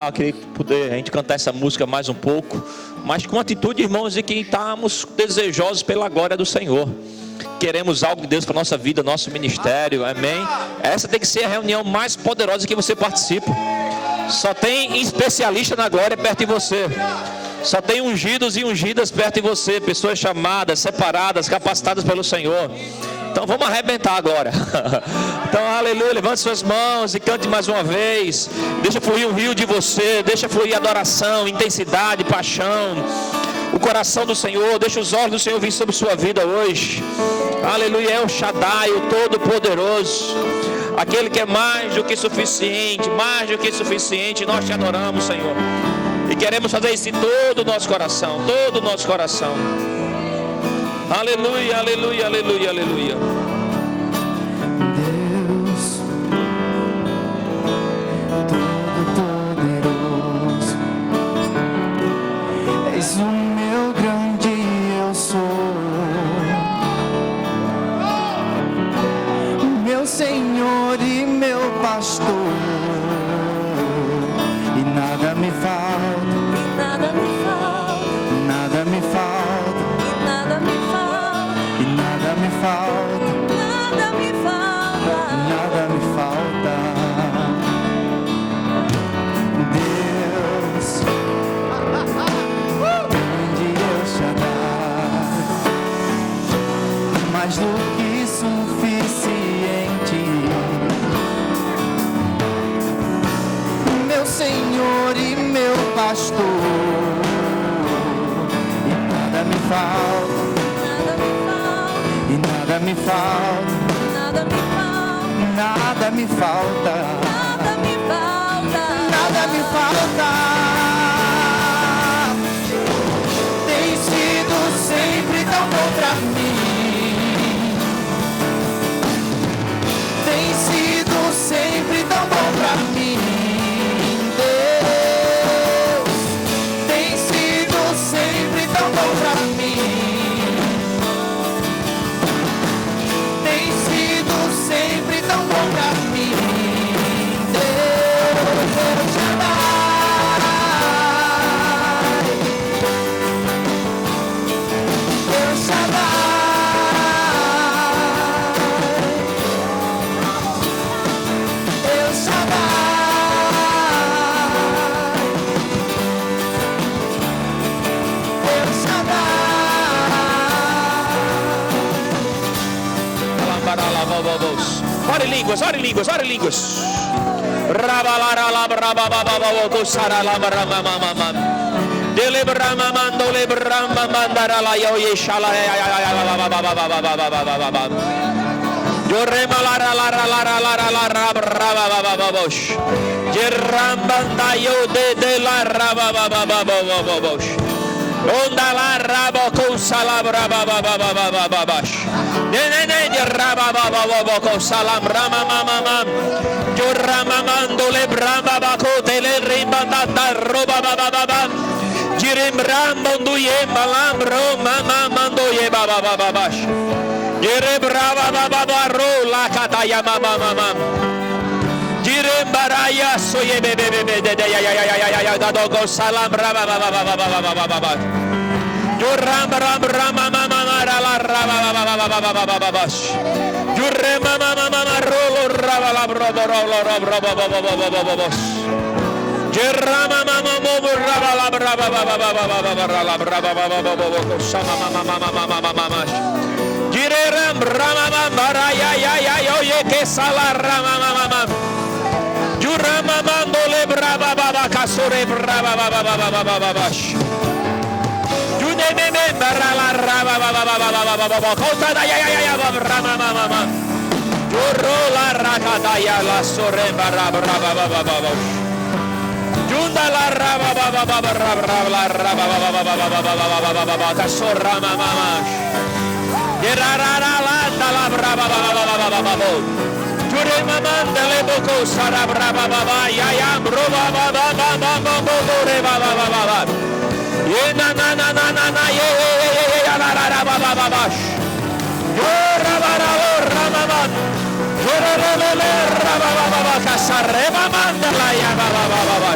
Queria poder a gente cantar essa música mais um pouco, mas com atitude, irmãos, de que estamos desejosos pela glória do Senhor. Queremos algo de Deus para a nossa vida, nosso ministério, amém? Essa tem que ser a reunião mais poderosa que você participa. Só tem especialista na glória perto de você. Só tem ungidos e ungidas perto de você, pessoas chamadas, separadas, capacitadas pelo Senhor. Então vamos arrebentar agora. Então aleluia, levante suas mãos e cante mais uma vez. Deixa fluir um rio de você, deixa fluir adoração, intensidade, paixão. O coração do Senhor, deixa os olhos do Senhor vir sobre sua vida hoje. Aleluia, é o Shaddai, o Todo-Poderoso, aquele que é mais do que suficiente, mais do que suficiente. Nós te adoramos, Senhor, e queremos fazer isso em todo o nosso coração, todo o nosso coração. Aleluia, aleluia, aleluia, aleluia. Deus Todo-Poderoso, és o meu grande eu sou, meu Senhor e meu pastor, e nada me falta, Nada me falta, nada me falta, nada me falta, e nada me falta, nada me falta. nada me falta. Deus, grande El Shaddai, mais do que suficiente, meu Senhor e meu pastor, e nada me falta, e nada me falta, Nada me falta, nada me falta, nada me falta, nada me falta. Tem sido sempre tão bom pra mim, tem sido sempre tão bom pra mim. Deus tem sido sempre tão bom pra mim, tem sido sempre tão bom pra mim. Deus, El Shaddai, El Shaddai, El Shaddai, El Shaddai. Ore em línguas, ore em línguas, ore em línguas. Onda la rabo con salam raba baba baba baba bash. Nene de raba baba baba con salam rama mama mam. Yo rama mando le bramba bako tele rimba da roba baba baba. Jirim rambo nduye malam ro mama mando ye baba baba bash. Jire brava baba baba ro la kataya mama mama. Jirim baraya soye bebe bebe de ya da dogo salam raba baba baba baba baba. Yo ram ram ram mama mama la raba baba baba baba baba. Yo re mama mama rolo raba la robo robo robo baba. Yo rama mama mobo raba la raba baba baba baba la raba baba baba sama mama mama mama. Jire ram rama mama ya oye que sala rama mama. Jurama mandole brava baba kasore brava baba baba baba. June me barra la raba baba baba baba. Kota da ya rama mama. Jurro la rakata ya la sore barra brava baba baba. Junda la raba baba baba la raba baba baba kasora mama. Gerara la brava baba baba. Jure mamanda le boko sara brava baba ya roba baba baba re baba baba ye na ye la baba baba jura bara rama jure le raba baba kasare mamanda la ya baba baba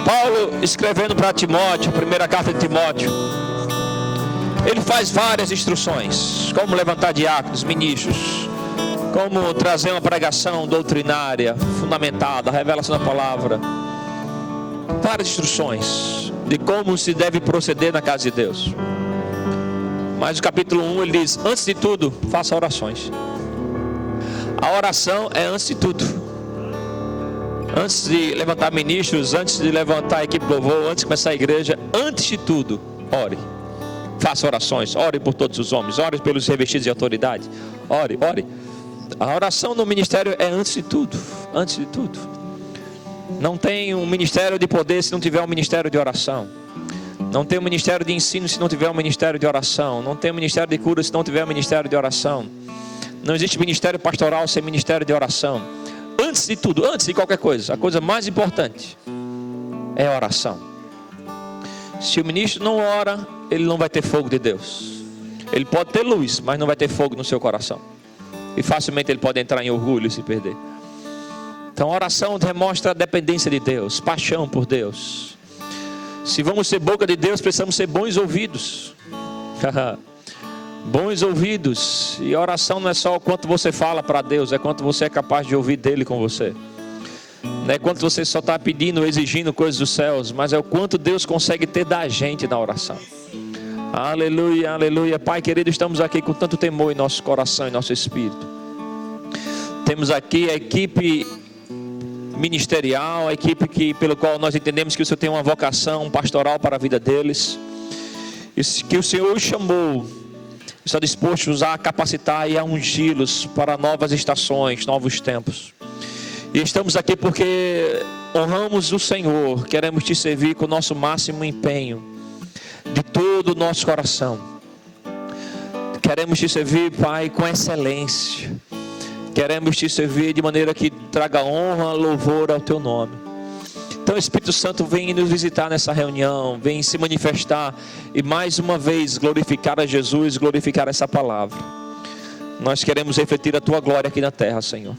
Paulo, escrevendo para Timóteo, primeira carta de Timóteo, ele faz várias instruções, como levantar diáconos, ministros, como trazer uma pregação doutrinária, fundamentada, a revelação da palavra, várias instruções de como se deve proceder na casa de Deus. Mas no capítulo 1 ele diz: antes de tudo, faça orações. A oração é antes de tudo. Antes de levantar ministros, antes de levantar a equipe louvor, antes de começar a igreja, antes de tudo, ore. Faça orações, ore por todos os homens, ore pelos revestidos de autoridade. Ore, ore. A oração no ministério é antes de tudo. Antes de tudo. Não tem um ministério de poder se não tiver um ministério de oração. Não tem um ministério de ensino se não tiver um ministério de oração. Não tem um ministério de cura se não tiver um ministério de oração. Não existe ministério pastoral sem ministério de oração. Antes de tudo, antes de qualquer coisa, a coisa mais importante é a oração. Se o ministro não ora, ele não vai ter fogo de Deus. Ele pode ter luz, mas não vai ter fogo no seu coração. E facilmente ele pode entrar em orgulho e se perder. Então a oração demonstra a dependência de Deus, paixão por Deus. Se vamos ser boca de Deus, precisamos ser bons ouvidos. Bons ouvidos. E a oração não é só o quanto você fala para Deus, é quanto você é capaz de ouvir dele com você. Não é quanto você só está pedindo, exigindo coisas dos céus, mas é o quanto Deus consegue ter da gente na oração. Aleluia, aleluia. Pai querido, estamos aqui com tanto temor em nosso coração e nosso espírito. Temos aqui a equipe ministerial, a equipe pelo qual nós entendemos que o Senhor tem uma vocação pastoral para a vida deles, e que o Senhor os chamou, está disposto a capacitar e a ungí-los para novas estações, novos tempos. E estamos aqui porque honramos o Senhor, queremos te servir com o nosso máximo empenho, de todo o nosso coração. Queremos te servir, Pai, com excelência. Queremos te servir de maneira que traga honra, louvor ao teu nome. Então o Espírito Santo vem nos visitar nessa reunião, vem se manifestar e mais uma vez glorificar a Jesus, glorificar essa palavra. Nós queremos refletir a tua glória aqui na terra, Senhor,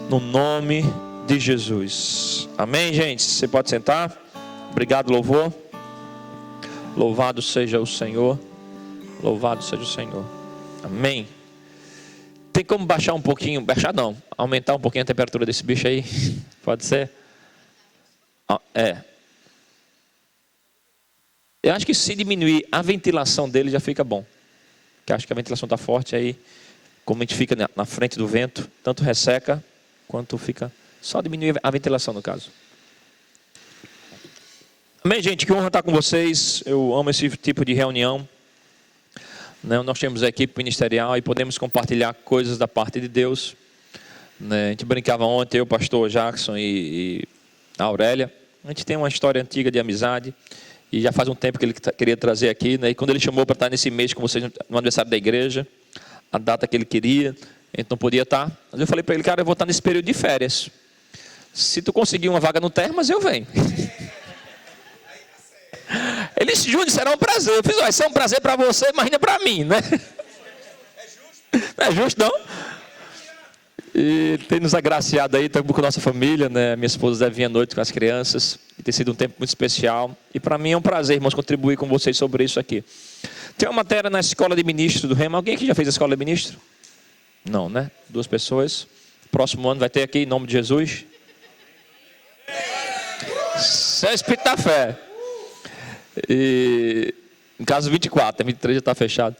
no nome de Jesus. Amém, gente? Você pode sentar. Obrigado, louvor. Louvado seja o Senhor. Louvado seja o Senhor. Amém. Tem como baixar um pouquinho, baixar não, aumentar um pouquinho a temperatura desse bicho aí? Pode ser? Eu acho que se diminuir a ventilação dele já fica bom. Porque acho que a ventilação está forte aí. Como a gente fica na frente do vento, tanto resseca quanto fica. Só diminuir a ventilação no caso. Amém, gente? Que honra estar com vocês. Eu amo esse tipo de reunião. Nós temos a equipe ministerial e podemos compartilhar coisas da parte de Deus. A gente brincava ontem, eu, o pastor Jackson e a Aurélia. A gente tem uma história antiga de amizade e já faz um tempo que ele queria trazer aqui. E quando ele chamou para estar nesse mês com vocês no aniversário da igreja, a data que ele queria, a gente não podia estar. Mas eu falei para ele: cara, eu vou estar nesse período de férias. Se tu conseguir uma vaga no Termas, eu venho. Ele disse: Júnior, será um prazer. Eu fiz: vai ser um prazer para você, mas ainda para mim, né? Não é justo, não? E tem nos agraciado aí, estamos com a nossa família, né? Minha esposa deve vir à noite com as crianças. E tem sido um tempo muito especial. E para mim é um prazer, irmãos, contribuir com vocês sobre isso aqui. Tem uma matéria na escola de ministro do Rema. Alguém aqui já fez a escola de ministro? Não, né? 2 pessoas. Próximo ano vai ter aqui, em nome de Jesus. Isso é Espírito da Fé. E em caso 24, 23 já está fechado.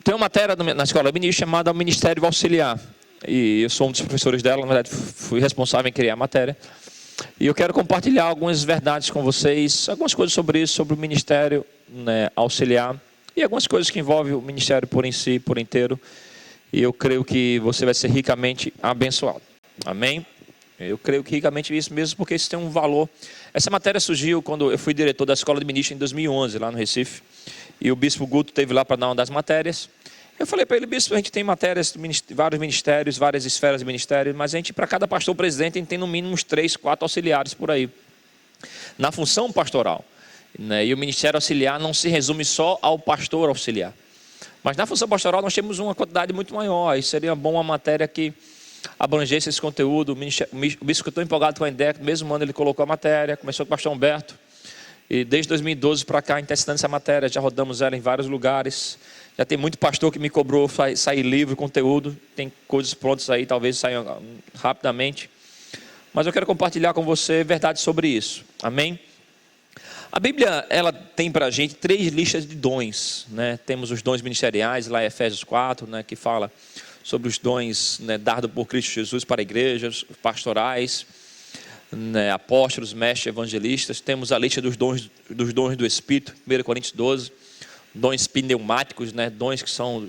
Tem uma matéria na escola de ministro chamada Ministério Auxiliar. E eu sou um dos professores dela, na verdade fui responsável em criar a matéria. E eu quero compartilhar algumas verdades com vocês, algumas coisas sobre isso, sobre o Ministério, né, Auxiliar. E algumas coisas que envolvem o ministério por em si, por inteiro. E eu creio que você vai ser ricamente abençoado. Amém? Eu creio que ricamente isso mesmo, porque isso tem um valor. Essa matéria surgiu quando eu fui diretor da escola de ministro em 2011, lá no Recife. e o bispo Guto esteve lá para dar uma das matérias. Eu falei para ele: bispo, a gente tem matérias, vários ministérios, várias esferas de ministério, mas a gente, para cada pastor presidente, a gente tem no mínimo uns 3, 4 auxiliares por aí, na função pastoral, né? E o ministério auxiliar não se resume só ao pastor auxiliar, mas na função pastoral nós temos uma quantidade muito maior, e seria bom uma matéria que abrangesse esse conteúdo. O bispo ficou tão empolgado com a ideia que no mesmo ano ele colocou a matéria, começou com o pastor Humberto, e desde 2012 para cá, a gente está ensinando essa matéria, já rodamos ela em vários lugares. Já tem muito pastor que me cobrou sair livre, conteúdo. Tem coisas prontas aí, talvez saiam rapidamente. Mas eu quero compartilhar com você verdade sobre isso. Amém? A Bíblia, ela tem para a gente 3 listas de dons, né? Temos os dons ministeriais, lá em Efésios 4, né, que fala sobre os dons, né, dados por Cristo Jesus para igrejas, pastorais, né, apóstolos, mestres, evangelistas. Temos a lista dos dons do Espírito, 1 Coríntios 12. Dons pneumáticos, né? Dons que são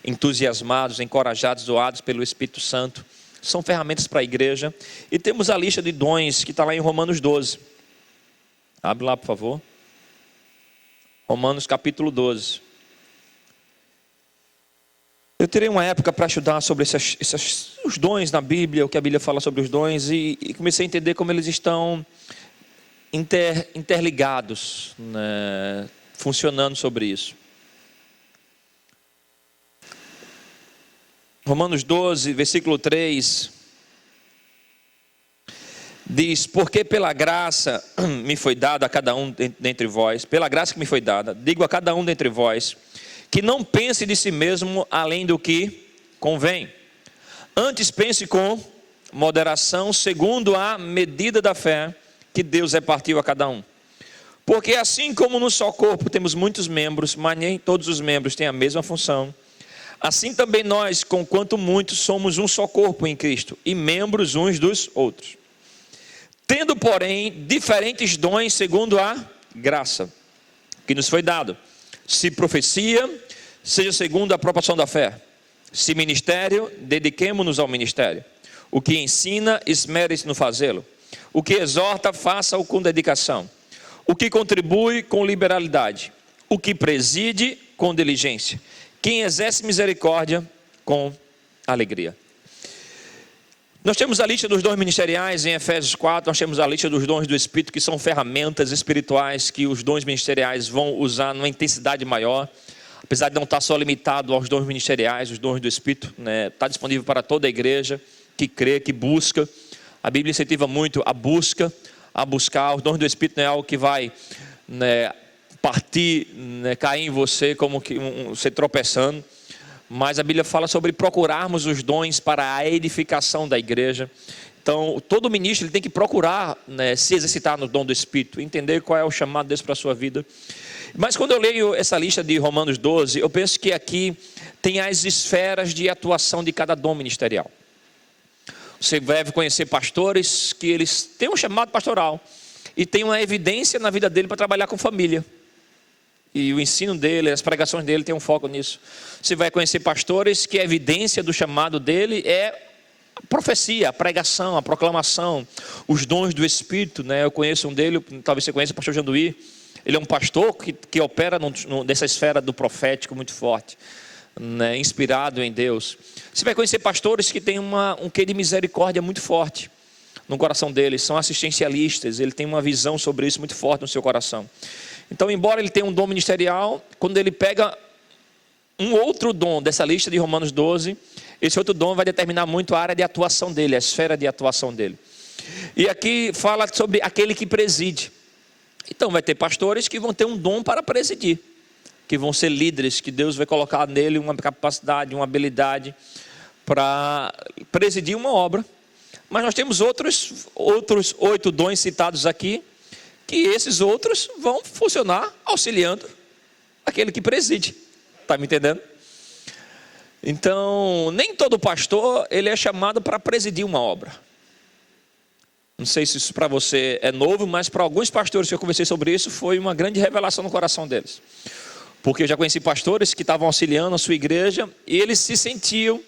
entusiasmados, encorajados, doados pelo Espírito Santo. São ferramentas para a igreja. E temos a lista de dons que está lá em Romanos 12. Abre lá, por favor. Romanos capítulo 12. Eu terei uma época para estudar sobre os dons na Bíblia, o que a Bíblia fala sobre os dons, e comecei a entender como eles estão interligados, né? Funcionando sobre isso. Romanos 12, versículo 3, diz: porque pela graça me foi dada a cada um dentre vós, pela graça que me foi dada, digo a cada um dentre vós, que não pense de si mesmo além do que convém, antes pense com moderação, segundo a medida da fé que Deus repartiu a cada um. Porque assim como no só corpo temos muitos membros, mas nem todos os membros têm a mesma função, assim também nós, conquanto muitos, somos um só corpo em Cristo, e membros uns dos outros. Tendo, porém, diferentes dons segundo a graça que nos foi dado. Se profecia, seja segundo a proporção da fé. Se ministério, dediquemo-nos ao ministério. O que ensina, esmere-se no fazê-lo. O que exorta, faça-o com dedicação. O que contribui, com liberalidade. O que preside, com diligência. Quem exerce misericórdia, com alegria. Nós temos a lista dos dons ministeriais em Efésios 4, nós temos a lista dos dons do Espírito, que são ferramentas espirituais que os dons ministeriais vão usar numa intensidade maior. Apesar de não estar só limitado aos dons ministeriais, os dons do Espírito, né, está disponível para toda a igreja que crê, que busca. A Bíblia incentiva muito a buscar. Os dons do Espírito não é algo que vai, né, partir, né, cair em você como que você tropeçando. Mas a Bíblia fala sobre procurarmos os dons para a edificação da igreja. Então, todo ministro ele tem que procurar, né, se exercitar no dom do Espírito, entender qual é o chamado desse para a sua vida. Mas quando eu leio essa lista de Romanos 12, eu penso que aqui tem as esferas de atuação de cada dom ministerial. Você deve conhecer pastores que eles têm um chamado pastoral e tem uma evidência na vida dele para trabalhar com família. E o ensino dele, as pregações dele tem um foco nisso. Você vai conhecer pastores que a evidência do chamado dele é a profecia, a pregação, a proclamação, os dons do Espírito, né? Eu conheço um dele, talvez você conheça o pastor Janduí. Ele é um pastor que opera nessa esfera do profético muito forte, né? Inspirado em Deus. Você vai conhecer pastores que têm um quê de misericórdia muito forte no coração deles, são assistencialistas, ele tem uma visão sobre isso muito forte no seu coração. Então, embora ele tenha um dom ministerial, quando ele pega um outro dom dessa lista de Romanos 12, esse outro dom vai determinar muito a área de atuação dele, a esfera de atuação dele. E aqui fala sobre aquele que preside. Então vai ter pastores que vão ter um dom para presidir, que vão ser líderes, que Deus vai colocar nele uma capacidade, uma habilidade para presidir uma obra. Mas nós temos outros 8 dons citados aqui, que esses outros vão funcionar auxiliando aquele que preside. Está me entendendo? Então, nem todo pastor ele é chamado para presidir uma obra. Não sei se isso para você é novo, mas para alguns pastores que eu conversei sobre isso, foi uma grande revelação no coração deles. Porque eu já conheci pastores que estavam auxiliando a sua igreja e eles se sentiam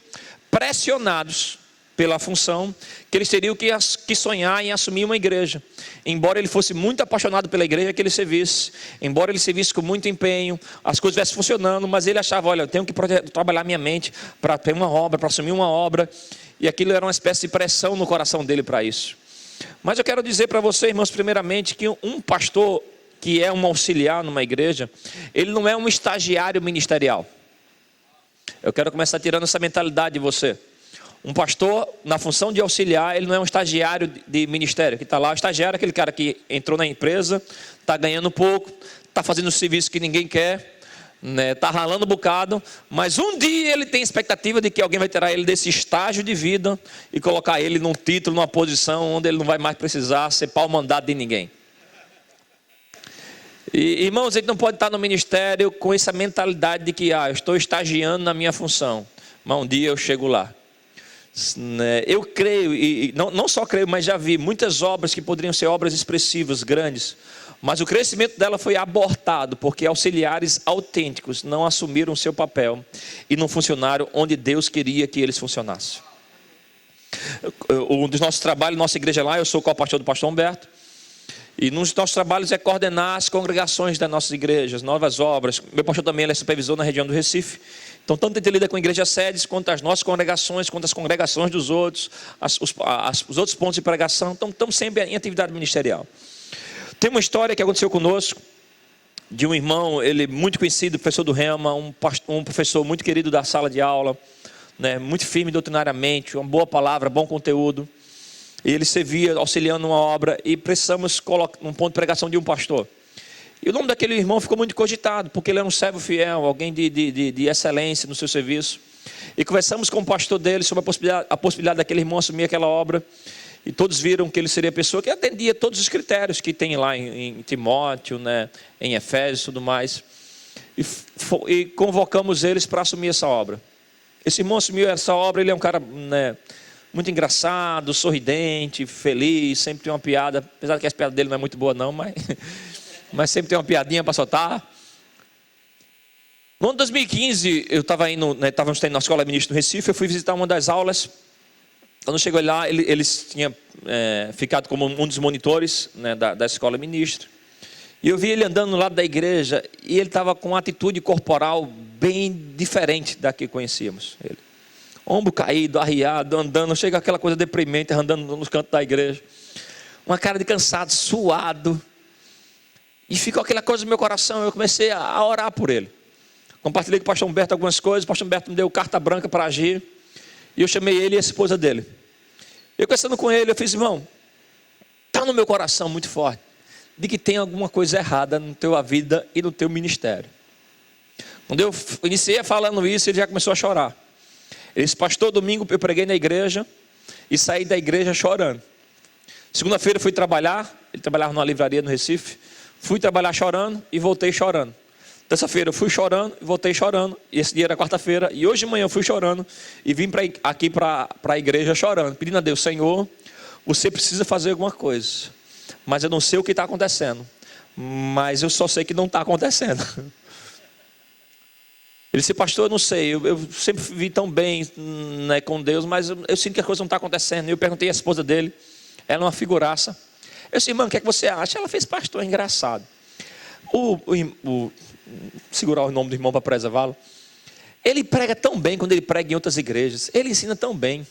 pressionados pela função, que eles teriam que sonhar em assumir uma igreja. Embora ele fosse muito apaixonado pela igreja que ele servisse, embora ele servisse com muito empenho, as coisas estivessem funcionando, mas ele achava, olha, eu tenho que trabalhar minha mente para ter uma obra, para assumir uma obra, e aquilo era uma espécie de pressão no coração dele para isso. Mas eu quero dizer para vocês, irmãos, primeiramente, que um pastor que é um auxiliar numa igreja, ele não é um estagiário ministerial. Eu quero começar tirando essa mentalidade de você. Um pastor, na função de auxiliar, ele não é um estagiário de ministério, que está lá. O estagiário é aquele cara que entrou na empresa, está ganhando pouco, está fazendo um serviço que ninguém quer, né, está ralando um bocado, mas um dia ele tem expectativa de que alguém vai tirar ele desse estágio de vida e colocar ele num título, numa posição onde ele não vai mais precisar ser pau-mandado de ninguém. E, irmãos, ele não pode estar no ministério com essa mentalidade de que eu estou estagiando na minha função, mas um dia eu chego lá. Eu creio, e não só creio, mas já vi muitas obras que poderiam ser obras expressivas, grandes, mas o crescimento dela foi abortado, porque auxiliares autênticos não assumiram o seu papel e não funcionaram onde Deus queria que eles funcionassem. Um dos nossos trabalhos, nossa igreja lá, eu sou co-pastor do pastor Humberto, e nos nossos trabalhos é coordenar as congregações das nossas igrejas, novas obras. Meu pastor também é supervisor na região do Recife. Então, tanto ele lida com a igreja sedes, quanto as nossas congregações, quanto as congregações dos outros, os outros pontos de pregação. Então, estamos sempre em atividade ministerial. Tem uma história que aconteceu conosco, de um irmão, ele muito conhecido, professor do Rema, um professor muito querido da sala de aula, né, muito firme doutrinariamente, uma boa palavra, bom conteúdo. E ele servia auxiliando uma obra e precisamos colocar um ponto de pregação de um pastor. E o nome daquele irmão ficou muito cogitado, porque ele era um servo fiel, alguém de excelência no seu serviço. E conversamos com o pastor dele sobre a possibilidade daquele irmão assumir aquela obra. E todos viram que ele seria a pessoa que atendia todos os critérios que tem lá em Timóteo, né, em Efésios e tudo mais. E convocamos eles para assumir essa obra. Esse irmão assumiu essa obra, ele é um cara, né, muito engraçado, sorridente, feliz, sempre tem uma piada, apesar que a piada dele não é muito boa não, mas sempre tem uma piadinha para soltar. No ano de 2015, eu estava indo, né, estávamos tendo na escola ministro no Recife, eu fui visitar uma das aulas. Quando chegou lá, eles tinham ficado como um dos monitores, né, da escola ministro. E eu vi ele andando no lado da igreja, e ele estava com uma atitude corporal bem diferente da que conhecíamos ele. Ombro caído, arriado, andando, chega aquela coisa deprimente, andando nos cantos da igreja. Uma cara de cansado, suado. E ficou aquela coisa no meu coração, eu comecei a orar por ele. Compartilhei com o pastor Humberto algumas coisas, o pastor Humberto me deu carta branca para agir. E eu chamei ele e a esposa dele. Eu conversando com ele, eu fiz, irmão, está no meu coração muito forte, de que tem alguma coisa errada na tua vida e no teu ministério. Quando eu iniciei falando isso, ele já começou a chorar. Ele disse, pastor, domingo eu preguei na igreja e saí da igreja chorando. Segunda-feira fui trabalhar, ele trabalhava numa livraria no Recife, fui trabalhar chorando e voltei chorando. Terça-feira eu fui chorando e voltei chorando, e esse dia era quarta-feira, e hoje de manhã eu fui chorando e vim aqui para a igreja chorando, pedindo a Deus, Senhor, você precisa fazer alguma coisa, mas eu não sei o que está acontecendo, mas eu só sei que não está acontecendo. Ele disse, pastor, eu não sei, eu sempre vivi tão bem, né, com Deus, mas eu sinto que a coisa não está acontecendo. Eu perguntei à esposa dele, ela é uma figuraça. Eu disse, irmã, o que é que você acha? Ela fez, pastor, é engraçado. Segurar o nome do irmão para preservá-lo. Ele prega tão bem quando ele prega em outras igrejas, ele ensina tão bem.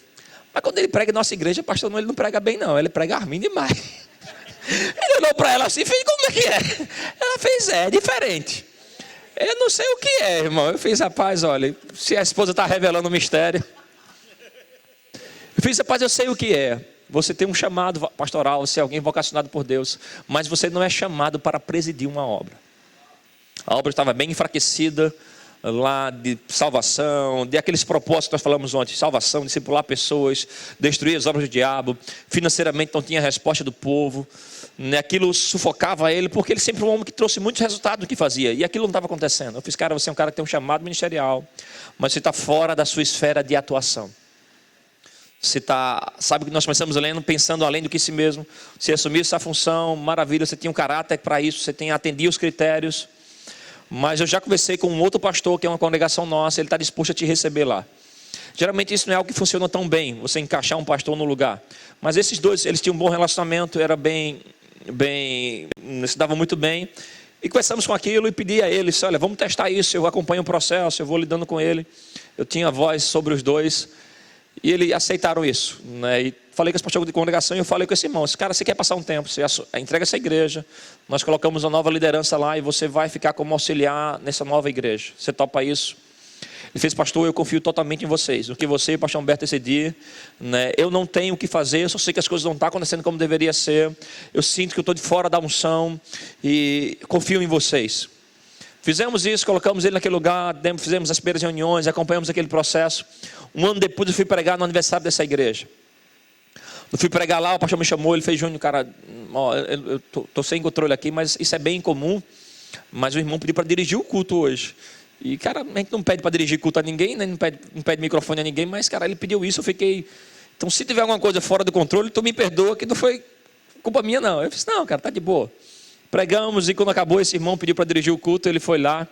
Mas quando ele prega em nossa igreja, pastor, ele não prega bem não, ele prega armin demais. Ele olhou para ela assim e fez, como é que é? Ela fez, é diferente. Eu não sei o que é, irmão. Eu fiz, rapaz, olha, se a esposa está revelando o mistério. Eu fiz, rapaz, eu sei o que é. Você tem um chamado pastoral, você é alguém vocacionado por Deus, mas você não é chamado para presidir uma obra. A obra estava bem enfraquecida lá de salvação, de aqueles propósitos que nós falamos ontem, salvação, discipular pessoas, destruir as obras do diabo, financeiramente não tinha resposta do povo, né? Aquilo sufocava ele, porque ele sempre foi um homem que trouxe muitos resultados do que fazia, e aquilo não estava acontecendo. Eu fiz, cara, você é um cara que tem um chamado ministerial, mas você está fora da sua esfera de atuação. Você sabe que nós começamos lendo, pensando além do que si mesmo. Você assumiu essa função, maravilha, você tinha um caráter para isso, você atendia os critérios. Mas eu já conversei com um outro pastor, que é uma congregação nossa, ele está disposto a te receber lá. Geralmente isso não é algo que funciona tão bem, você encaixar um pastor no lugar. Mas esses dois, eles tinham um bom relacionamento, era se davam muito bem. E conversamos com aquilo e pedi a eles, olha, vamos testar isso, eu acompanho o processo, eu vou lidando com ele. Eu tinha voz sobre os dois. E eles aceitaram isso, né? E falei com esse pastor de congregação e eu falei com esse irmão, cara, você quer passar um tempo, você entrega essa igreja, nós colocamos uma nova liderança lá e você vai ficar como auxiliar nessa nova igreja. Você topa isso? Ele fez, pastor, eu confio totalmente em vocês. O que você e o pastor Humberto decidir, né? Eu não tenho o que fazer, eu só sei que as coisas não estão acontecendo como deveria ser. Eu sinto que eu estou de fora da unção e confio em vocês. Fizemos isso, colocamos ele naquele lugar, fizemos as primeiras reuniões, acompanhamos aquele processo. Um ano depois eu fui pregar no aniversário dessa igreja. Eu fui pregar lá, o pastor me chamou, ele fez, Júnior, cara, ó, eu tô sem controle aqui, mas isso é bem incomum. Mas o irmão pediu para dirigir o culto hoje. E, cara, a gente não pede para dirigir culto a ninguém, né? não pede microfone a ninguém, mas, cara, ele pediu isso, eu fiquei... Então, se tiver alguma coisa fora do controle, tu me perdoa, que não foi culpa minha, não. Eu disse, não, cara, tá de boa. Pregamos e quando acabou, esse irmão pediu para dirigir o culto, ele foi lá.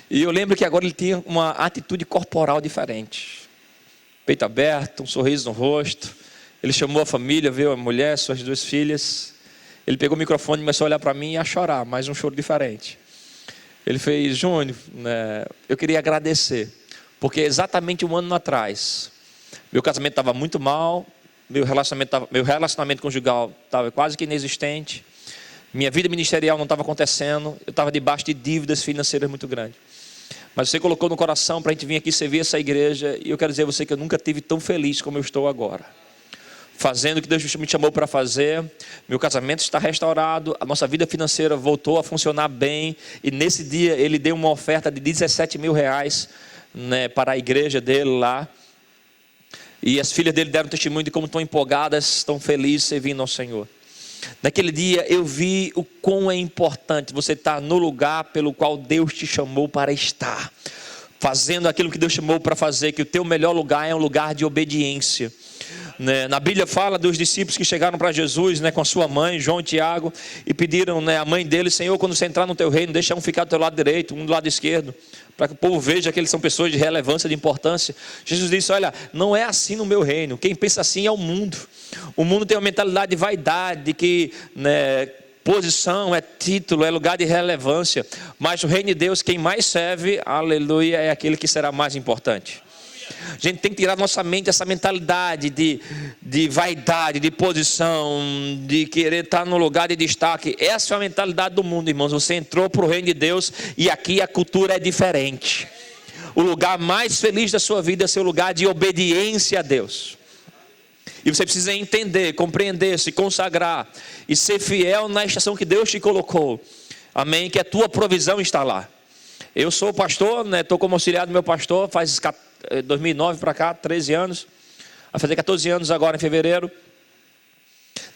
E eu lembro que agora ele tinha uma atitude corporal diferente. Peito aberto, um sorriso no rosto. Ele chamou a família, viu a mulher, suas 2 filhas. Ele pegou o microfone e começou a olhar para mim e a chorar, mas um choro diferente. Ele fez, Júnior, né, eu queria agradecer, porque exatamente um ano atrás, meu casamento estava muito mal, meu relacionamento conjugal estava quase que inexistente, minha vida ministerial não estava acontecendo, eu estava debaixo de dívidas financeiras muito grandes. Mas você colocou no coração para a gente vir aqui servir essa igreja, e eu quero dizer a você que eu nunca estive tão feliz como eu estou agora. Fazendo o que Deus me chamou para fazer, meu casamento está restaurado, a nossa vida financeira voltou a funcionar bem, e nesse dia ele deu uma oferta de 17 mil reais, né, para a igreja dele lá, e as filhas dele deram testemunho de como estão empolgadas, estão felizes servindo ao Senhor. Naquele dia eu vi o quão é importante você estar no lugar pelo qual Deus te chamou para estar, fazendo aquilo que Deus chamou para fazer, que o teu melhor lugar é um lugar de obediência. Na Bíblia fala dos discípulos que chegaram para Jesus, né, com a sua mãe, João e Tiago, e pediram, né, a mãe deles, Senhor, quando você entrar no teu reino, deixa um ficar do teu lado direito, um do lado esquerdo, para que o povo veja que eles são pessoas de relevância, de importância. Jesus disse, olha, não é assim no meu reino, quem pensa assim é o mundo. O mundo tem uma mentalidade de vaidade, de que, né, posição é título, é lugar de relevância, mas o reino de Deus, quem mais serve, aleluia, é aquele que será mais importante. A gente tem que tirar da nossa mente essa mentalidade de vaidade, de posição, de querer estar no lugar de destaque. Essa é a mentalidade do mundo, irmãos. Você entrou para o reino de Deus e aqui a cultura é diferente. O lugar mais feliz da sua vida é seu lugar de obediência a Deus. E você precisa entender, compreender, se consagrar e ser fiel na estação que Deus te colocou. Amém? Que a tua provisão está lá. Eu sou pastor, né? Estou como auxiliar do meu pastor, faz 2009 para cá, 13 anos. Vai fazer 14 anos agora em fevereiro.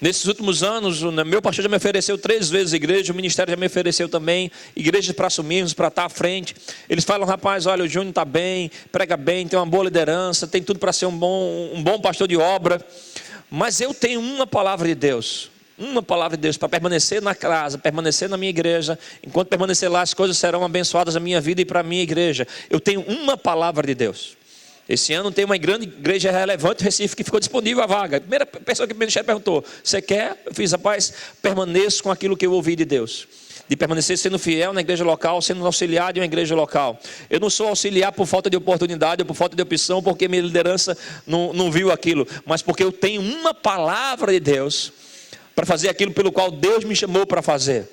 Nesses últimos anos, meu pastor já me ofereceu 3 vezes igreja, o ministério já me ofereceu também igrejas para assumirmos, para estar à frente. Eles falam, rapaz, olha, o Júnior está bem, prega bem, tem uma boa liderança, tem tudo para ser um bom pastor de obra. Mas eu tenho uma palavra de Deus para permanecer na casa, permanecer na minha igreja. Enquanto permanecer lá, as coisas serão abençoadas na minha vida e para a minha igreja. Eu tenho uma palavra de Deus. Esse ano tem uma grande igreja relevante, Recife, que ficou disponível a vaga. A primeira pessoa que o ministério perguntou, você quer? Eu fiz, rapaz, permaneço com aquilo que eu ouvi de Deus. De permanecer sendo fiel na igreja local, sendo auxiliar de uma igreja local. Eu não sou auxiliar por falta de oportunidade, ou por falta de opção, porque minha liderança não viu aquilo. Mas porque eu tenho uma palavra de Deus para fazer aquilo pelo qual Deus me chamou para fazer.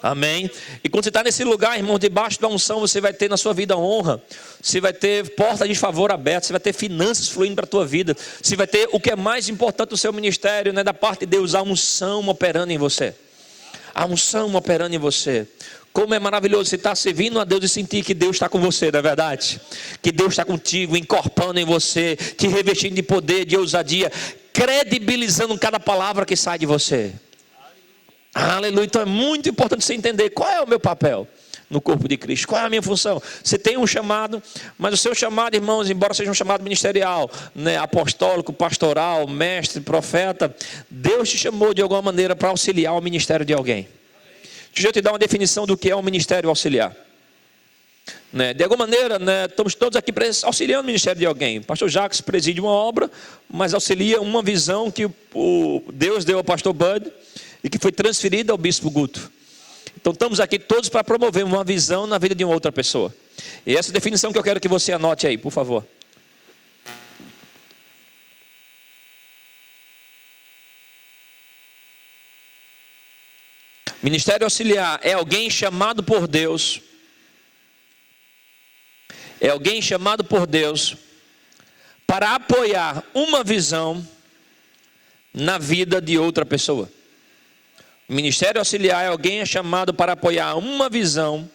Amém? E quando você está nesse lugar, irmão, debaixo da unção, você vai ter na sua vida honra, você vai ter porta de favor aberta, você vai ter finanças fluindo para a tua vida, você vai ter o que é mais importante do seu ministério, né, da parte de Deus, a unção operando em você. A unção operando em você. Como é maravilhoso você estar servindo a Deus e sentir que Deus está com você, não é verdade? Que Deus está contigo, encorpando em você, te revestindo de poder, de ousadia, credibilizando cada palavra que sai de você. Aleluia. Então é muito importante você entender qual é o meu papel no corpo de Cristo, qual é a minha função. Você tem um chamado, mas o seu chamado, irmãos, embora seja um chamado ministerial, né, apostólico, pastoral, mestre, profeta, Deus te chamou de alguma maneira para auxiliar o ministério de alguém. Deixa eu te dar uma definição do que é um ministério auxiliar. né? De alguma maneira, né, estamos todos aqui auxiliando o ministério de alguém. O pastor Jacques preside uma obra, mas auxilia uma visão que Deus deu ao pastor Bud e que foi transferida ao bispo Guto. Então estamos aqui todos para promover uma visão na vida de uma outra pessoa. E essa definição que eu quero que você anote aí, por favor. Ministério auxiliar é alguém chamado por Deus. É alguém chamado por Deus para apoiar uma visão na vida de outra pessoa. Ministério auxiliar é alguém chamado para apoiar uma visão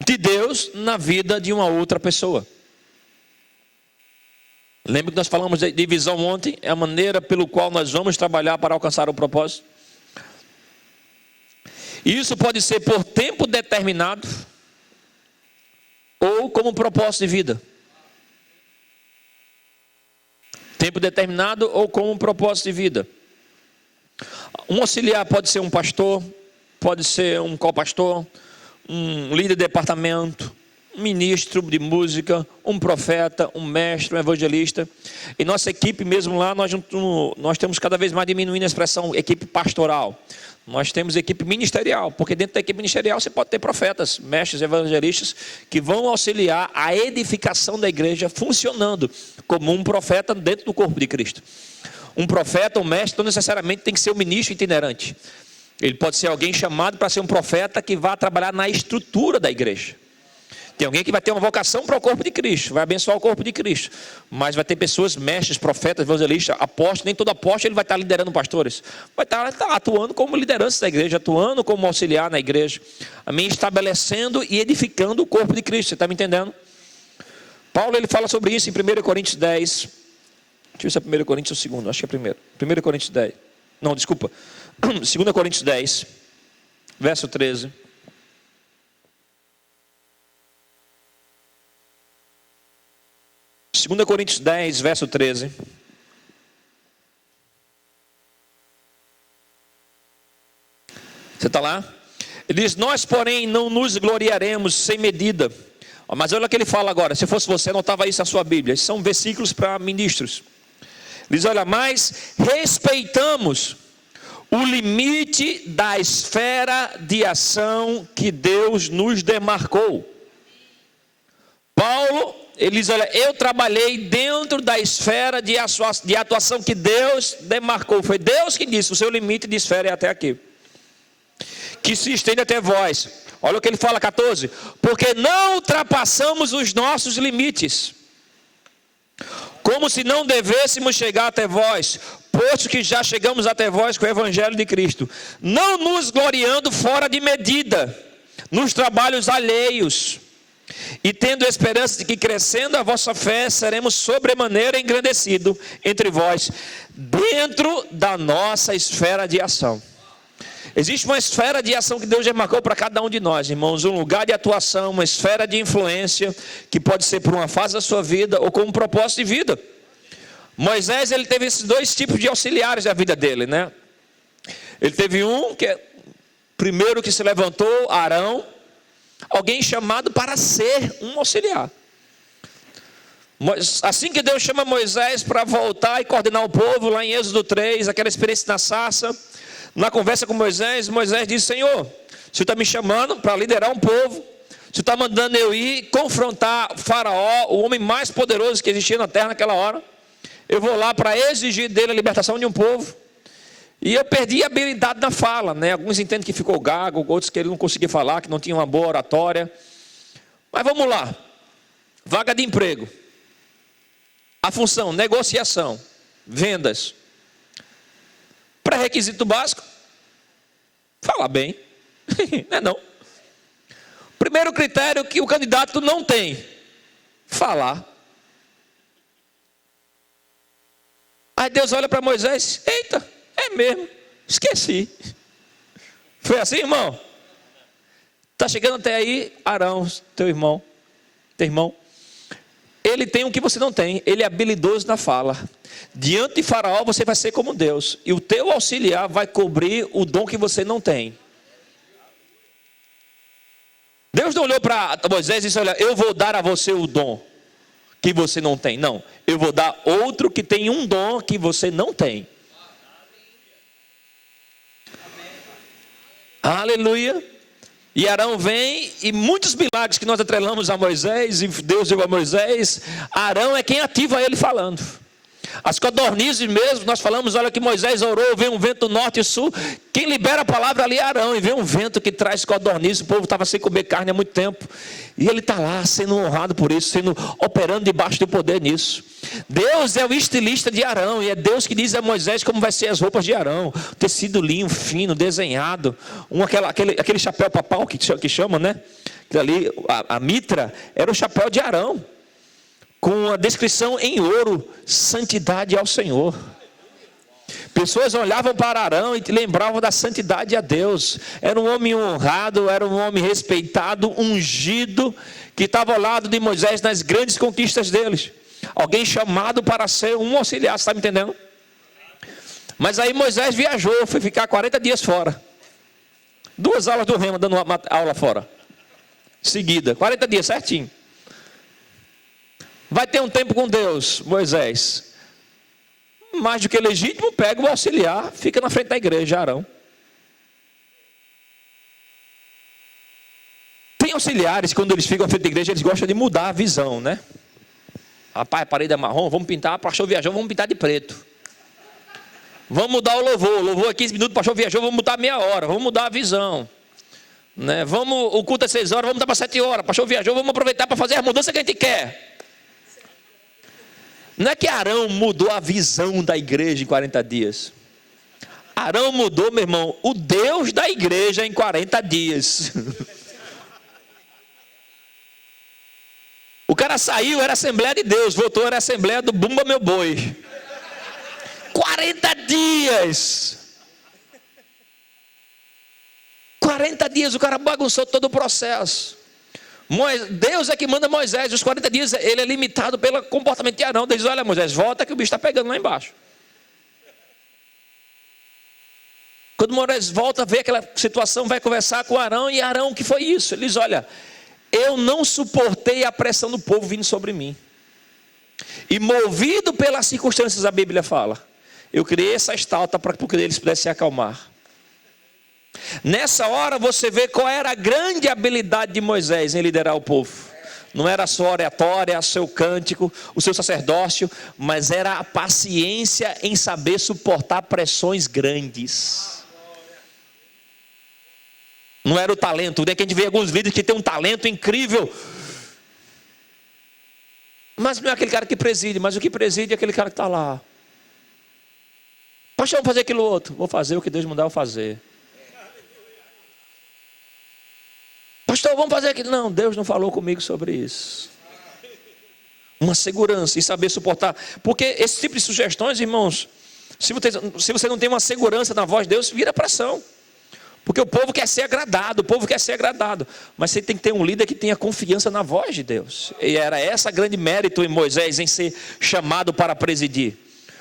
de Deus na vida de uma outra pessoa. Lembra que nós falamos de visão ontem? É a maneira pelo qual nós vamos trabalhar para alcançar o propósito. Isso pode ser por tempo determinado ou como propósito de vida. Tempo determinado ou como propósito de vida. Um auxiliar pode ser um pastor, pode ser um co-pastor, um líder de departamento, um ministro de música, um profeta, um mestre, um evangelista. E nossa equipe mesmo lá, nós temos cada vez mais diminuindo a expressão equipe pastoral. Nós temos equipe ministerial, porque dentro da equipe ministerial você pode ter profetas, mestres, evangelistas, que vão auxiliar a edificação da igreja funcionando como um profeta dentro do corpo de Cristo. Um profeta, um mestre, não necessariamente tem que ser um ministro itinerante. Ele pode ser alguém chamado para ser um profeta que vai trabalhar na estrutura da igreja. Tem alguém que vai ter uma vocação para o corpo de Cristo, vai abençoar o corpo de Cristo. Mas vai ter pessoas, mestres, profetas, evangelistas, apóstolos. Nem todo apóstolo ele vai estar liderando pastores. Vai estar atuando como liderança da igreja, atuando como auxiliar na igreja. Amém? Estabelecendo e edificando o corpo de Cristo. Você está me entendendo? Paulo ele fala sobre isso em 1 Coríntios 10. Deixa eu ver se é 1 Coríntios ou 2, acho que é 1 Coríntios 10. Não, desculpa. 2 Coríntios 10, verso 13. Segunda Coríntios 10, verso 13. Você está lá? Ele diz, nós porém não nos gloriaremos sem medida. Mas olha o que ele fala agora, se fosse você, anotava isso na sua Bíblia. Esses são versículos para ministros. Ele diz, olha, mas respeitamos o limite da esfera de ação que Deus nos demarcou. Paulo, ele diz, olha, eu trabalhei dentro da esfera de atuação que Deus demarcou. Foi Deus que disse, o seu limite de esfera é até aqui. Que se estende até vós. Olha o que ele fala, 14. Porque não ultrapassamos os nossos limites, como se não devêssemos chegar até vós, posto que já chegamos até vós com o evangelho de Cristo. Não nos gloriando fora de medida, nos trabalhos alheios, e tendo esperança de que crescendo a vossa fé, seremos sobremaneira engrandecidos entre vós, dentro da nossa esfera de ação. Existe uma esfera de ação que Deus já marcou para cada um de nós, irmãos. Um lugar de atuação, uma esfera de influência, que pode ser por uma fase da sua vida ou como um propósito de vida. Moisés, ele teve esses dois tipos de auxiliares da vida dele, né? Ele teve um, que é primeiro que se levantou, Arão, alguém chamado para ser um auxiliar. Assim que Deus chama Moisés para voltar e coordenar o povo, lá em Êxodo 3, aquela experiência na sarça, na conversa com Moisés, Moisés disse, Senhor, o Senhor está me chamando para liderar um povo, o Senhor está mandando eu ir confrontar Faraó, o homem mais poderoso que existia na terra naquela hora. Eu vou lá para exigir dele a libertação de um povo. E eu perdi a habilidade na fala, né? Alguns entendem que ficou gago, outros que ele não conseguia falar, que não tinha uma boa oratória. Mas vamos lá. Vaga de emprego. A função, negociação, vendas. Pré-requisito básico, falar bem, não é não. Primeiro critério que o candidato não tem, falar. Aí Deus olha para Moisés, eita, é mesmo, esqueci. Foi assim, irmão? Está chegando até aí, Arão, teu irmão, ele tem o que você não tem, ele é habilidoso na fala. Diante de Faraó você vai ser como Deus, e o teu auxiliar vai cobrir o dom que você não tem. Deus não olhou para Moisés e disse: olha, eu vou dar a você o dom que você não tem. Não, eu vou dar outro que tem um dom que você não tem. Aleluia. E Arão vem, e muitos milagres que nós atrelamos a Moisés, e Deus deu a Moisés, Arão é quem ativa ele falando. As codornizes mesmo, nós falamos, olha que Moisés orou, vem um vento do norte e sul, quem libera a palavra ali é Arão, e vem um vento que traz codornizes, o povo estava sem comer carne há muito tempo, e ele está lá sendo honrado por isso, operando debaixo do poder nisso. Deus é o estilista de Arão, e é Deus que diz a Moisés como vai ser as roupas de Arão, tecido linho, fino, desenhado, aquele chapéu papal que chama, né? Ali, a mitra, era o chapéu de Arão, com a descrição em ouro: santidade ao Senhor. Pessoas olhavam para Arão e lembravam da santidade a Deus. Era um homem honrado, era um homem respeitado, ungido, que estava ao lado de Moisés nas grandes conquistas deles. Alguém chamado para ser um auxiliar, você está me entendendo? Mas aí Moisés viajou, foi ficar 40 dias fora. 2 aulas do Rema, dando uma aula fora. Seguida, 40 dias, certinho. Vai ter um tempo com Deus, Moisés. Mais do que legítimo, pega o auxiliar, fica na frente da igreja, Arão. Tem auxiliares, quando eles ficam na frente da igreja, eles gostam de mudar a visão, né? Rapaz, a parede é marrom, vamos pintar, o pastor viajou, vamos pintar de preto. Vamos mudar o louvor é 15 minutos, o pastor viajou, vamos mudar meia hora, vamos mudar a visão. Né? O culto é 6 horas, vamos mudar para 7 horas, o pastor viajou, vamos aproveitar para fazer a mudança que a gente quer. Não é que Arão mudou a visão da igreja em 40 dias. Arão mudou, meu irmão, o Deus da igreja em 40 dias. O cara saiu, era Assembleia de Deus, voltou, era Assembleia do Bumba Meu Boi. 40 dias. 40 dias, o cara bagunçou todo o processo. Deus é que manda Moisés. Os 40 dias ele é limitado pelo comportamento de Arão. Deus diz: olha, Moisés, volta que o bicho está pegando lá embaixo. Quando Moisés volta, vê aquela situação, vai conversar com Arão. E Arão, o que foi isso? Ele diz: olha, eu não suportei a pressão do povo vindo sobre mim, e movido pelas circunstâncias, a Bíblia fala, eu criei essa estalta para que eles pudessem se acalmar. Nessa hora você vê qual era a grande habilidade de Moisés em liderar o povo. Não era só a oratória, o seu cântico, o seu sacerdócio, mas era a paciência em saber suportar pressões grandes. Não era o talento, né? Que a gente vê alguns líderes que tem um talento incrível, mas não é aquele cara que preside, mas o que preside é aquele cara que está lá. Pastor, vamos fazer aquilo outro. Vou fazer o que Deus mandar eu fazer. Pastor, vamos fazer aquilo. Não, Deus não falou comigo sobre isso. Uma segurança e saber suportar. Porque esse tipo de sugestões, irmãos, se você não tem uma segurança na voz de Deus, vira pressão. Porque o povo quer ser agradado, mas você tem que ter um líder que tenha confiança na voz de Deus. E era essa grande mérito em Moisés, em ser chamado para presidir.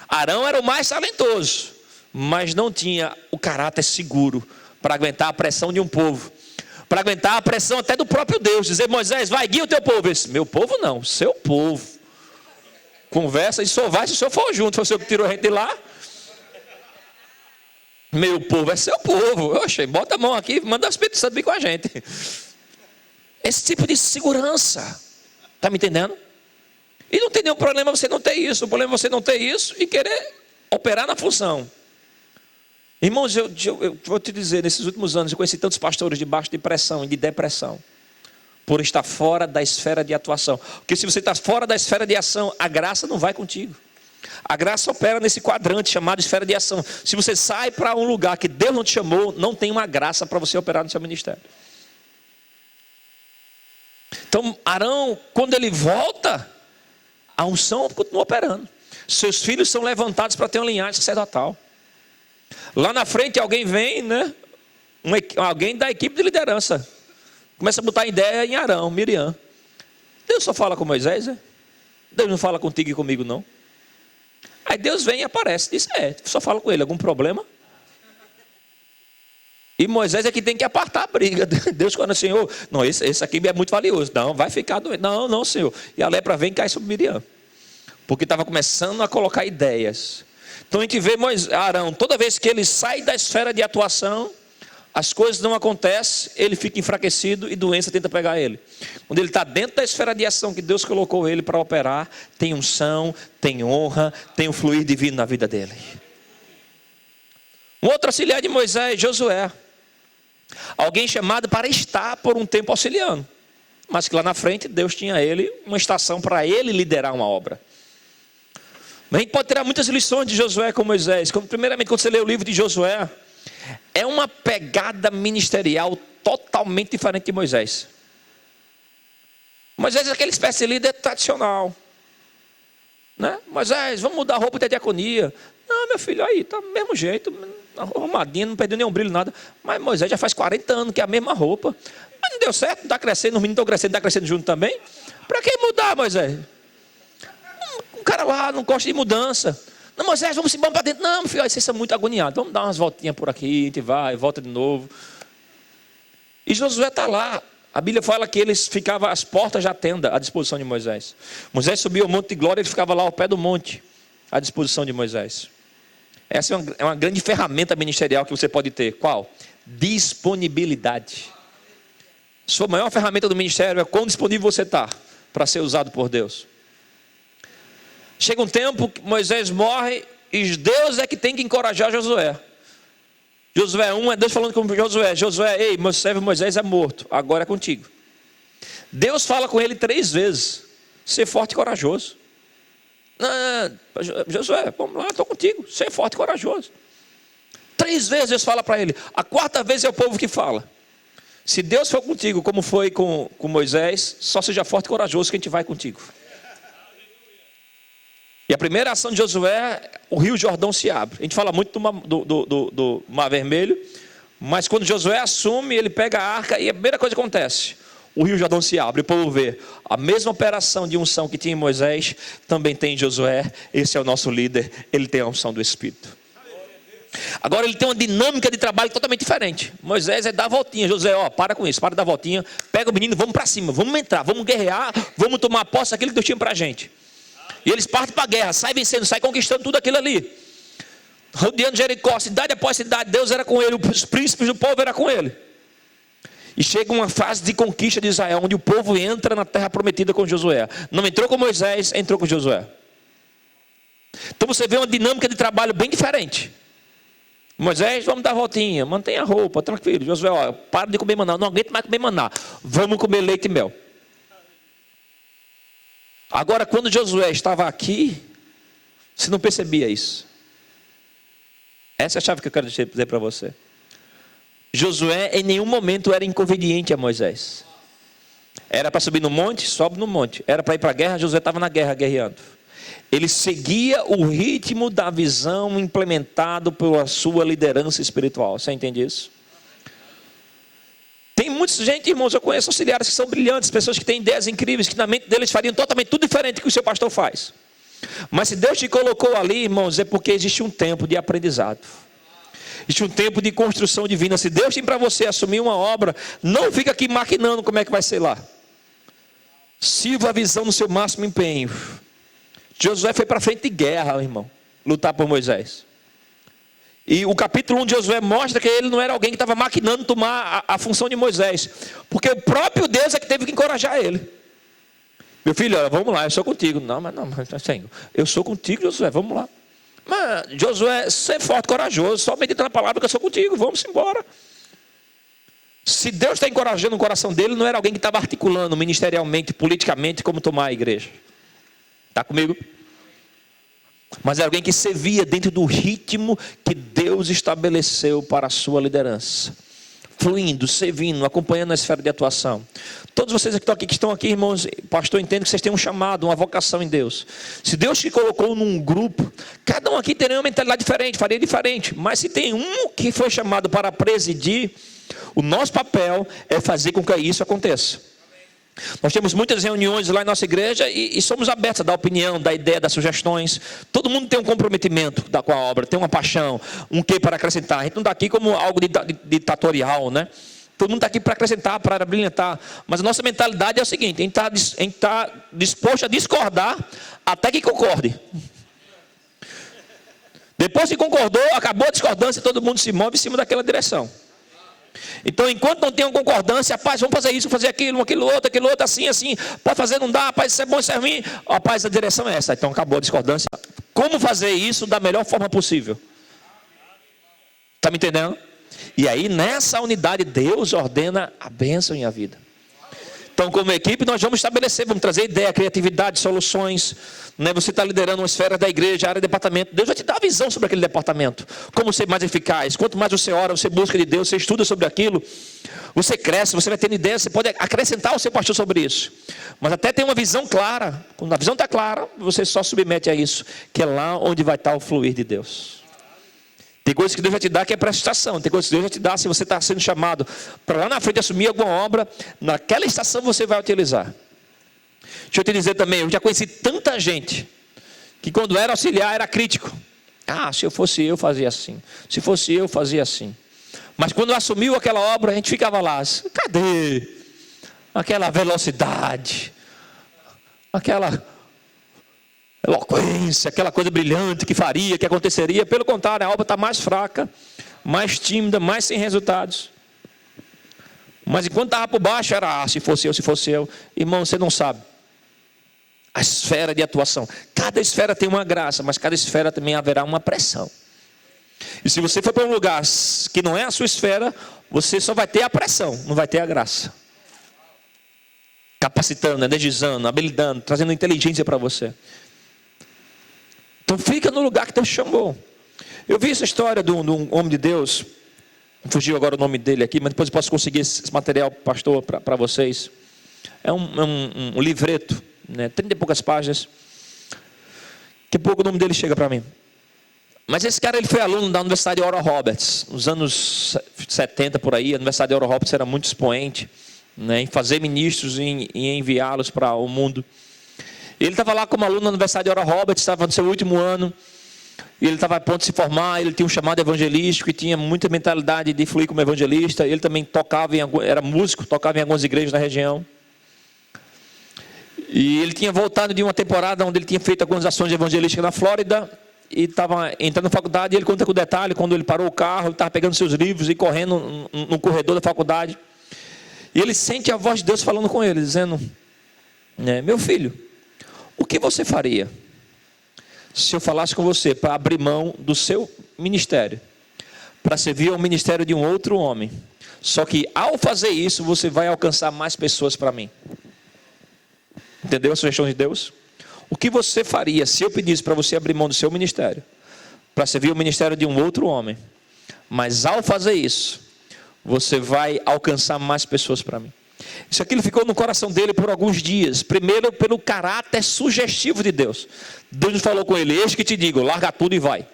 Arão era o mais talentoso, mas não tinha o caráter seguro para aguentar a pressão de um povo, para aguentar a pressão até do próprio Deus. Dizer: Moisés, vai, guia o teu povo. Ele disse: meu povo não, seu povo. Conversa e só vai se o senhor for junto. Foi o senhor que tirou a gente de lá. Meu povo é seu povo. Oxe, bota a mão aqui, manda o Espírito Santo vir com a gente. Esse tipo de segurança. Está me entendendo? E não tem nenhum problema você não ter isso. O problema é você não ter isso e querer operar na função. Irmãos, eu vou te dizer, nesses últimos anos eu conheci tantos pastores debaixo de pressão e de depressão, por estar fora da esfera de atuação. Porque se você está fora da esfera de ação, a graça não vai contigo. A graça opera nesse quadrante chamado esfera de ação. Se você sai para um lugar que Deus não te chamou, não tem uma graça para você operar no seu ministério. Então Arão, quando ele volta, a unção continua operando. Seus filhos são levantados para ter uma linhagem sacerdotal. Lá na frente alguém vem, né? Alguém da equipe de liderança começa a botar ideia em Arão, Miriam. Deus só fala com Moisés, né? Deus não fala contigo e comigo não. Aí Deus vem e aparece, diz: só fala com ele, algum problema? E Moisés é que tem que apartar a briga. Deus quando Senhor, não, esse aqui é muito valioso. Não, vai ficar doente. Não, Senhor. E a lepra vem e cai sobre Miriam. Porque estava começando a colocar ideias. Então a gente vê Arão, toda vez que ele sai da esfera de atuação, as coisas não acontecem, ele fica enfraquecido e doença tenta pegar ele. Quando ele está dentro da esfera de ação que Deus colocou ele para operar, tem unção, tem honra, tem um fluir divino na vida dele. Um outro auxiliar de Moisés, Josué. Alguém chamado para estar por um tempo auxiliando. Mas que lá na frente Deus tinha ele uma estação para ele liderar uma obra. Mas a gente pode tirar muitas lições de Josué com Moisés. Primeiramente, quando você lê o livro de Josué, é uma pegada ministerial totalmente diferente de Moisés. Moisés é aquela espécie de líder tradicional, né? Moisés, vamos mudar a roupa da diaconia. Não, meu filho, aí está do mesmo jeito, arrumadinho, não perdeu nenhum brilho, nada. Mas Moisés já faz 40 anos que é a mesma roupa. Mas não deu certo, não está crescendo, os meninos estão crescendo, está crescendo junto também. Para que mudar, Moisés? Um cara lá não gosta de mudança. Não, Moisés, vamos embora para dentro. Não, filho, vocês são muito agoniados. Vamos dar umas voltinhas por aqui, a gente vai, volta de novo. E Josué está lá. A Bíblia fala que eles ficavam às portas da tenda à disposição de Moisés. Moisés subia ao monte de glória, ele ficava lá ao pé do monte à disposição de Moisés. Essa é uma grande ferramenta ministerial que você pode ter. Qual? Disponibilidade. Sua maior ferramenta do ministério é quão disponível você está para ser usado por Deus. Chega um tempo que Moisés morre e Deus é que tem que encorajar Josué. Josué 1 é Deus falando com Josué. Josué, ei, meu servo Moisés é morto, agora é contigo. Deus fala com ele 3 vezes. Ser forte e corajoso. Josué, vamos lá, estou contigo. Ser forte e corajoso. 3 vezes Deus fala para ele. A 4ª vez é o povo que fala. Se Deus for contigo, como foi com Moisés, só seja forte e corajoso que a gente vai contigo. E a primeira ação de Josué, o rio Jordão se abre. A gente fala muito do Mar Vermelho, mas quando Josué assume, ele pega a arca e a primeira coisa que acontece, o rio Jordão se abre, o povo vê. A mesma operação de unção que tinha em Moisés, também tem em Josué. Esse é o nosso líder, ele tem a unção do Espírito. Agora ele tem uma dinâmica de trabalho totalmente diferente. Moisés é dar voltinha. Josué, para com isso, para de dar voltinha. Pega o menino, vamos para cima, vamos entrar, vamos guerrear, vamos tomar posse daquilo que Deus tinha para a gente. E eles partem para a guerra, saem vencendo, saem conquistando tudo aquilo ali. Rodeando Jericó, cidade após cidade, Deus era com ele, os príncipes do povo eram com ele. E chega uma fase de conquista de Israel, onde o povo entra na terra prometida com Josué. Não entrou com Moisés, entrou com Josué. Então você vê uma dinâmica de trabalho bem diferente. Moisés, vamos dar a voltinha, mantenha a roupa, tranquilo. Josué, para de comer maná, não aguento mais comer maná. Vamos comer leite e mel. Agora, quando Josué estava aqui, você não percebia isso. Essa é a chave que eu quero dizer para você. Josué em nenhum momento era inconveniente a Moisés. Era para subir no monte, sobe no monte. Era para ir para a guerra, Josué estava na guerra, guerreando. Ele seguia o ritmo da visão implementado pela sua liderança espiritual. Você entende isso? Tem muita gente, irmãos, eu conheço auxiliares que são brilhantes, pessoas que têm ideias incríveis, que na mente deles fariam totalmente tudo diferente do que o seu pastor faz. Mas se Deus te colocou ali, irmãos, é porque existe um tempo de aprendizado. Existe um tempo de construção divina. Se Deus tem para você assumir uma obra, não fica aqui maquinando como é que vai ser lá. Sirva a visão no seu máximo empenho. Josué foi para frente de guerra, irmão, lutar por Moisés. E o capítulo 1 de Josué mostra que ele não era alguém que estava maquinando tomar a função de Moisés. Porque o próprio Deus é que teve que encorajar ele. Meu filho, olha, vamos lá, eu sou contigo. Não, mas Senhor, eu sou contigo, Josué, vamos lá. Mas Josué, ser forte, corajoso, só medita na palavra que eu sou contigo, vamos embora. Se Deus está encorajando o coração dele, não era alguém que estava articulando ministerialmente, politicamente, como tomar a igreja. Está comigo? Mas era alguém que servia dentro do ritmo que Deus estabeleceu para a sua liderança. Fluindo, servindo, acompanhando a esfera de atuação. Todos vocês que estão aqui, irmãos, pastor, entende que vocês têm um chamado, uma vocação em Deus. Se Deus te colocou num grupo, cada um aqui teria uma mentalidade diferente, faria diferente. Mas se tem um que foi chamado para presidir, o nosso papel é fazer com que isso aconteça. Nós temos muitas reuniões lá em nossa igreja e somos abertos a dar opinião, dar ideia, dar sugestões. Todo mundo tem um comprometimento com a obra, tem uma paixão, um quê para acrescentar. A gente não está aqui como algo ditatorial, né? Todo mundo está aqui para acrescentar, para brilhantar. Mas a nossa mentalidade é o seguinte: a gente está disposto a discordar até que concorde. Depois que concordou, acabou a discordância, todo mundo se move em cima daquela direção. Então, enquanto não tem uma concordância, rapaz, vamos fazer isso, fazer aquilo outro, assim, pode fazer, não dá, rapaz, isso é bom, isso é ruim, rapaz, a direção é essa. Então acabou a discordância. Como fazer isso da melhor forma possível? Está me entendendo? E aí, nessa unidade, Deus ordena a bênção em a vida. Então, como equipe, nós vamos estabelecer, vamos trazer ideia, criatividade, soluções, né? Você está liderando uma esfera da igreja, área de departamento, Deus vai te dar a visão sobre aquele departamento, como ser mais eficaz. Quanto mais você ora, você busca de Deus, você estuda sobre aquilo, você cresce, você vai tendo ideia, você pode acrescentar ao seu pastor sobre isso. Mas até ter uma visão clara. Quando a visão está clara, você só submete a isso, que é lá onde vai estar o fluir de Deus. Tem coisas que Deus vai te dar que é prestação. Tem coisas que Deus vai te dar se você está sendo chamado para lá na frente assumir alguma obra. Naquela estação você vai utilizar. Deixa eu te dizer também, eu já conheci tanta gente que quando era auxiliar era crítico. Se eu fosse eu fazia assim. Se fosse eu fazia assim. Mas quando assumiu aquela obra, a gente ficava lá. Cadê aquela velocidade? Aquela eloquência, aquela coisa brilhante que faria, que aconteceria. Pelo contrário, a obra está mais fraca, mais tímida, mais sem resultados. Mas enquanto estava por baixo era, se fosse eu. Irmão, você não sabe a esfera de atuação. Cada esfera tem uma graça, mas cada esfera também haverá uma pressão. E se você for para um lugar que não é a sua esfera, você só vai ter a pressão, não vai ter a graça. Capacitando, energizando, habilitando, trazendo inteligência para você. Então fica no lugar que Deus chamou. Eu vi essa história de um homem de Deus. Fugiu agora o nome dele aqui, mas depois eu posso conseguir esse material, pastor, para vocês. É um livreto, né, 30 e poucas páginas. Daqui a pouco o nome dele chega para mim. Mas esse cara, ele foi aluno da Universidade Oral Roberts. Nos anos 70 por aí, a Universidade Oral Roberts era muito expoente, né, em fazer ministros e em enviá-los para o mundo. Ele estava lá como aluno na Universidade Oral Roberts, estava no seu último ano, e ele estava a ponto de se formar. Ele tinha um chamado evangelístico e tinha muita mentalidade de fluir como evangelista. Ele também tocava, era músico, tocava em algumas igrejas na região. E ele tinha voltado de uma temporada onde ele tinha feito algumas ações evangelísticas na Flórida, e estava entrando na faculdade. E ele conta com detalhe, quando ele parou o carro, ele estava pegando seus livros e correndo no corredor da faculdade. E ele sente a voz de Deus falando com ele, dizendo, meu filho, o que você faria se eu falasse com você para abrir mão do seu ministério, para servir ao ministério de um outro homem? Só que ao fazer isso, você vai alcançar mais pessoas para mim. Entendeu a sugestão de Deus? O que você faria se eu pedisse para você abrir mão do seu ministério, para servir o ministério de um outro homem? Mas ao fazer isso, você vai alcançar mais pessoas para mim. Isso aquilo ficou no coração dele por alguns dias. Primeiro, pelo caráter sugestivo de Deus. Deus falou com ele, eis que te digo, larga tudo e vai. O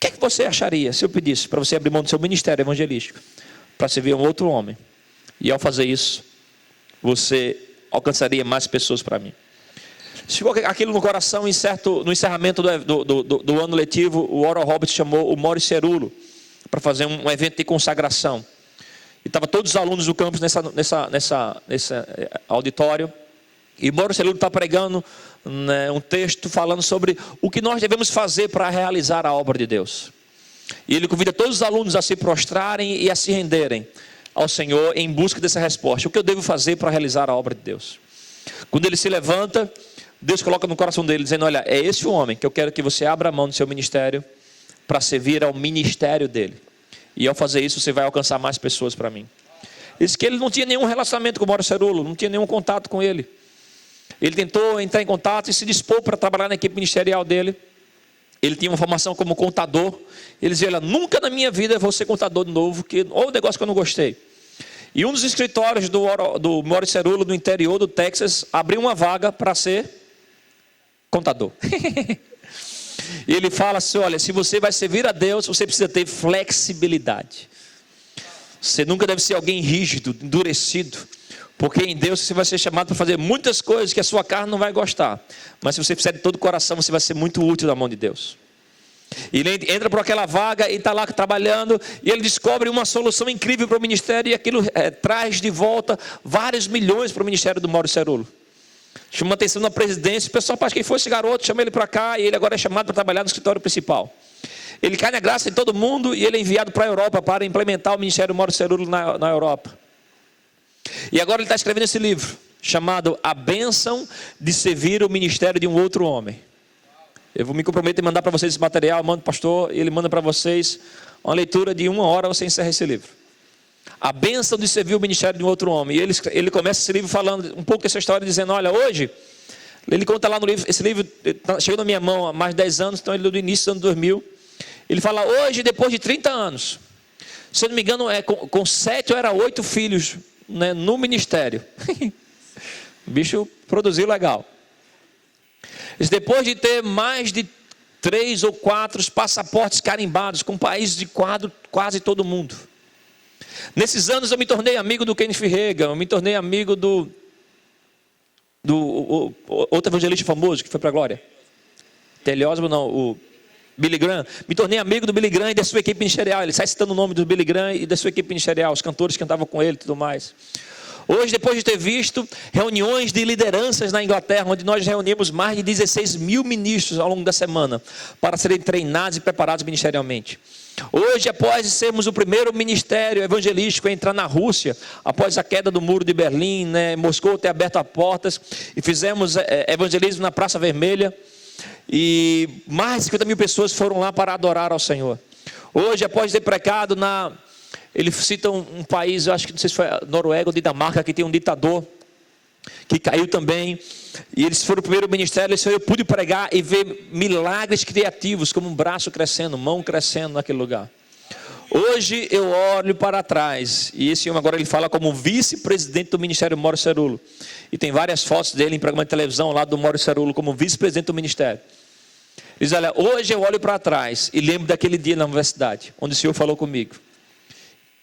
que é que você acharia se eu pedisse para você abrir mão do seu ministério evangelístico, para servir um outro homem? E ao fazer isso, você alcançaria mais pessoas para mim. Ficou aquilo no coração. No encerramento do ano letivo, o Oral Roberts chamou o Maurice Cerulo para fazer um evento de consagração. E estavam todos os alunos do campus nesse auditório. E Maurice Cerulo está pregando, né, um texto falando sobre o que nós devemos fazer para realizar a obra de Deus. E ele convida todos os alunos a se prostrarem e a se renderem ao Senhor em busca dessa resposta. O que eu devo fazer para realizar a obra de Deus? Quando ele se levanta, Deus coloca no coração dele, dizendo, olha, é esse o homem que eu quero que você abra a mão do seu ministério para servir ao ministério dele. E ao fazer isso, você vai alcançar mais pessoas para mim. Diz que ele não tinha nenhum relacionamento com o Maurice Cerulo, não tinha nenhum contato com ele. Ele tentou entrar em contato e se dispôs para trabalhar na equipe ministerial dele. Ele tinha uma formação como contador. Ele dizia, olha, nunca na minha vida eu vou ser contador de novo, que ou um negócio que eu não gostei. E um dos escritórios do Maurice Cerulo, no interior do Texas, abriu uma vaga para ser contador. E ele fala assim, olha, se você vai servir a Deus, você precisa ter flexibilidade. Você nunca deve ser alguém rígido, endurecido, Porque em Deus você vai ser chamado para fazer muitas coisas que a sua carne não vai gostar. Mas se você fizer de todo o coração, você vai ser muito útil na mão de Deus. E ele entra por aquela vaga e está lá trabalhando. E ele descobre uma solução incrível para o ministério. E aquilo traz de volta vários milhões para o ministério do Mauro Cerulo. Chama atenção na presidência. O pessoal, para quem foi esse garoto, chama ele para cá. E ele agora é chamado para trabalhar no escritório principal. Ele cai na graça de todo mundo. E ele é enviado para a Europa para implementar o ministério do Mauro Cerulo na Europa. E agora ele está escrevendo esse livro, chamado A Bênção de Servir o Ministério de um Outro Homem. Eu vou me comprometer a mandar para vocês esse material, mando para o pastor, e ele manda para vocês uma leitura de 1 hora, você encerra esse livro. A Bênção de Servir o Ministério de um Outro Homem. E ele começa esse livro falando um pouco dessa história, dizendo, olha, hoje, ele conta lá no livro, esse livro chegou na minha mão há mais de 10 anos, então ele é do início do ano 2000. Ele fala, hoje, depois de 30 anos, se eu não me engano, com 7 ou era 8 filhos, né, no ministério. O bicho produziu legal. Depois de ter mais de 3 ou 4 passaportes carimbados com países de quase todo mundo. Nesses anos eu me tornei amigo do Kenneth Reagan, eu me tornei amigo do outro evangelista famoso que foi para a glória. T.L. Osborne, não, o Billy Graham. Me tornei amigo do Billy Graham e da sua equipe ministerial. Ele sai citando o nome do Billy Graham e da sua equipe ministerial, os cantores que cantavam com ele e tudo mais. Hoje, depois de ter visto reuniões de lideranças na Inglaterra, onde nós reunimos mais de 16 mil ministros ao longo da semana, para serem treinados e preparados ministerialmente. Hoje, após sermos o primeiro ministério evangelístico a entrar na Rússia, após a queda do muro de Berlim, né, Moscou ter aberto as portas, e fizemos evangelismo na Praça Vermelha, e mais de 50 mil pessoas foram lá para adorar ao Senhor. Hoje, após ter pregado ele cita um país, eu acho que não sei se foi a Noruega ou Dinamarca, que tem um ditador que caiu também. E eles foram o primeiro ministério. Eu pude pregar e ver milagres criativos, como um braço crescendo, mão crescendo naquele lugar. Hoje eu olho para trás, e esse homem agora ele fala como vice-presidente do ministério Mauro Cerulo. E tem várias fotos dele em programa de televisão lá do Mauro Cerulo como vice-presidente do ministério. Ele diz, olha, hoje eu olho para trás e lembro daquele dia na universidade, onde o Senhor falou comigo.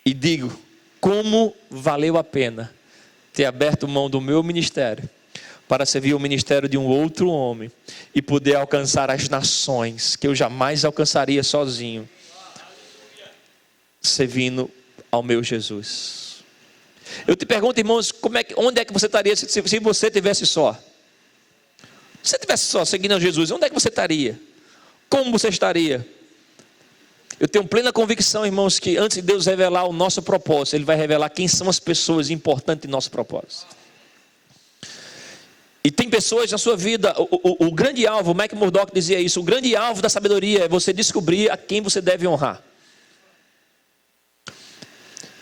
E digo, como valeu a pena ter aberto mão do meu ministério para servir o ministério de um outro homem e poder alcançar as nações que eu jamais alcançaria sozinho, servindo ao meu Jesus. Eu te pergunto, irmãos, onde é que você estaria se você tivesse só? Se você tivesse só seguindo a Jesus, onde é que você estaria? Como você estaria? Eu tenho plena convicção, irmãos, que antes de Deus revelar o nosso propósito, Ele vai revelar quem são as pessoas importantes em nosso propósito. E tem pessoas na sua vida, o grande alvo, o Mac Murdock dizia isso, o grande alvo da sabedoria é você descobrir a quem você deve honrar.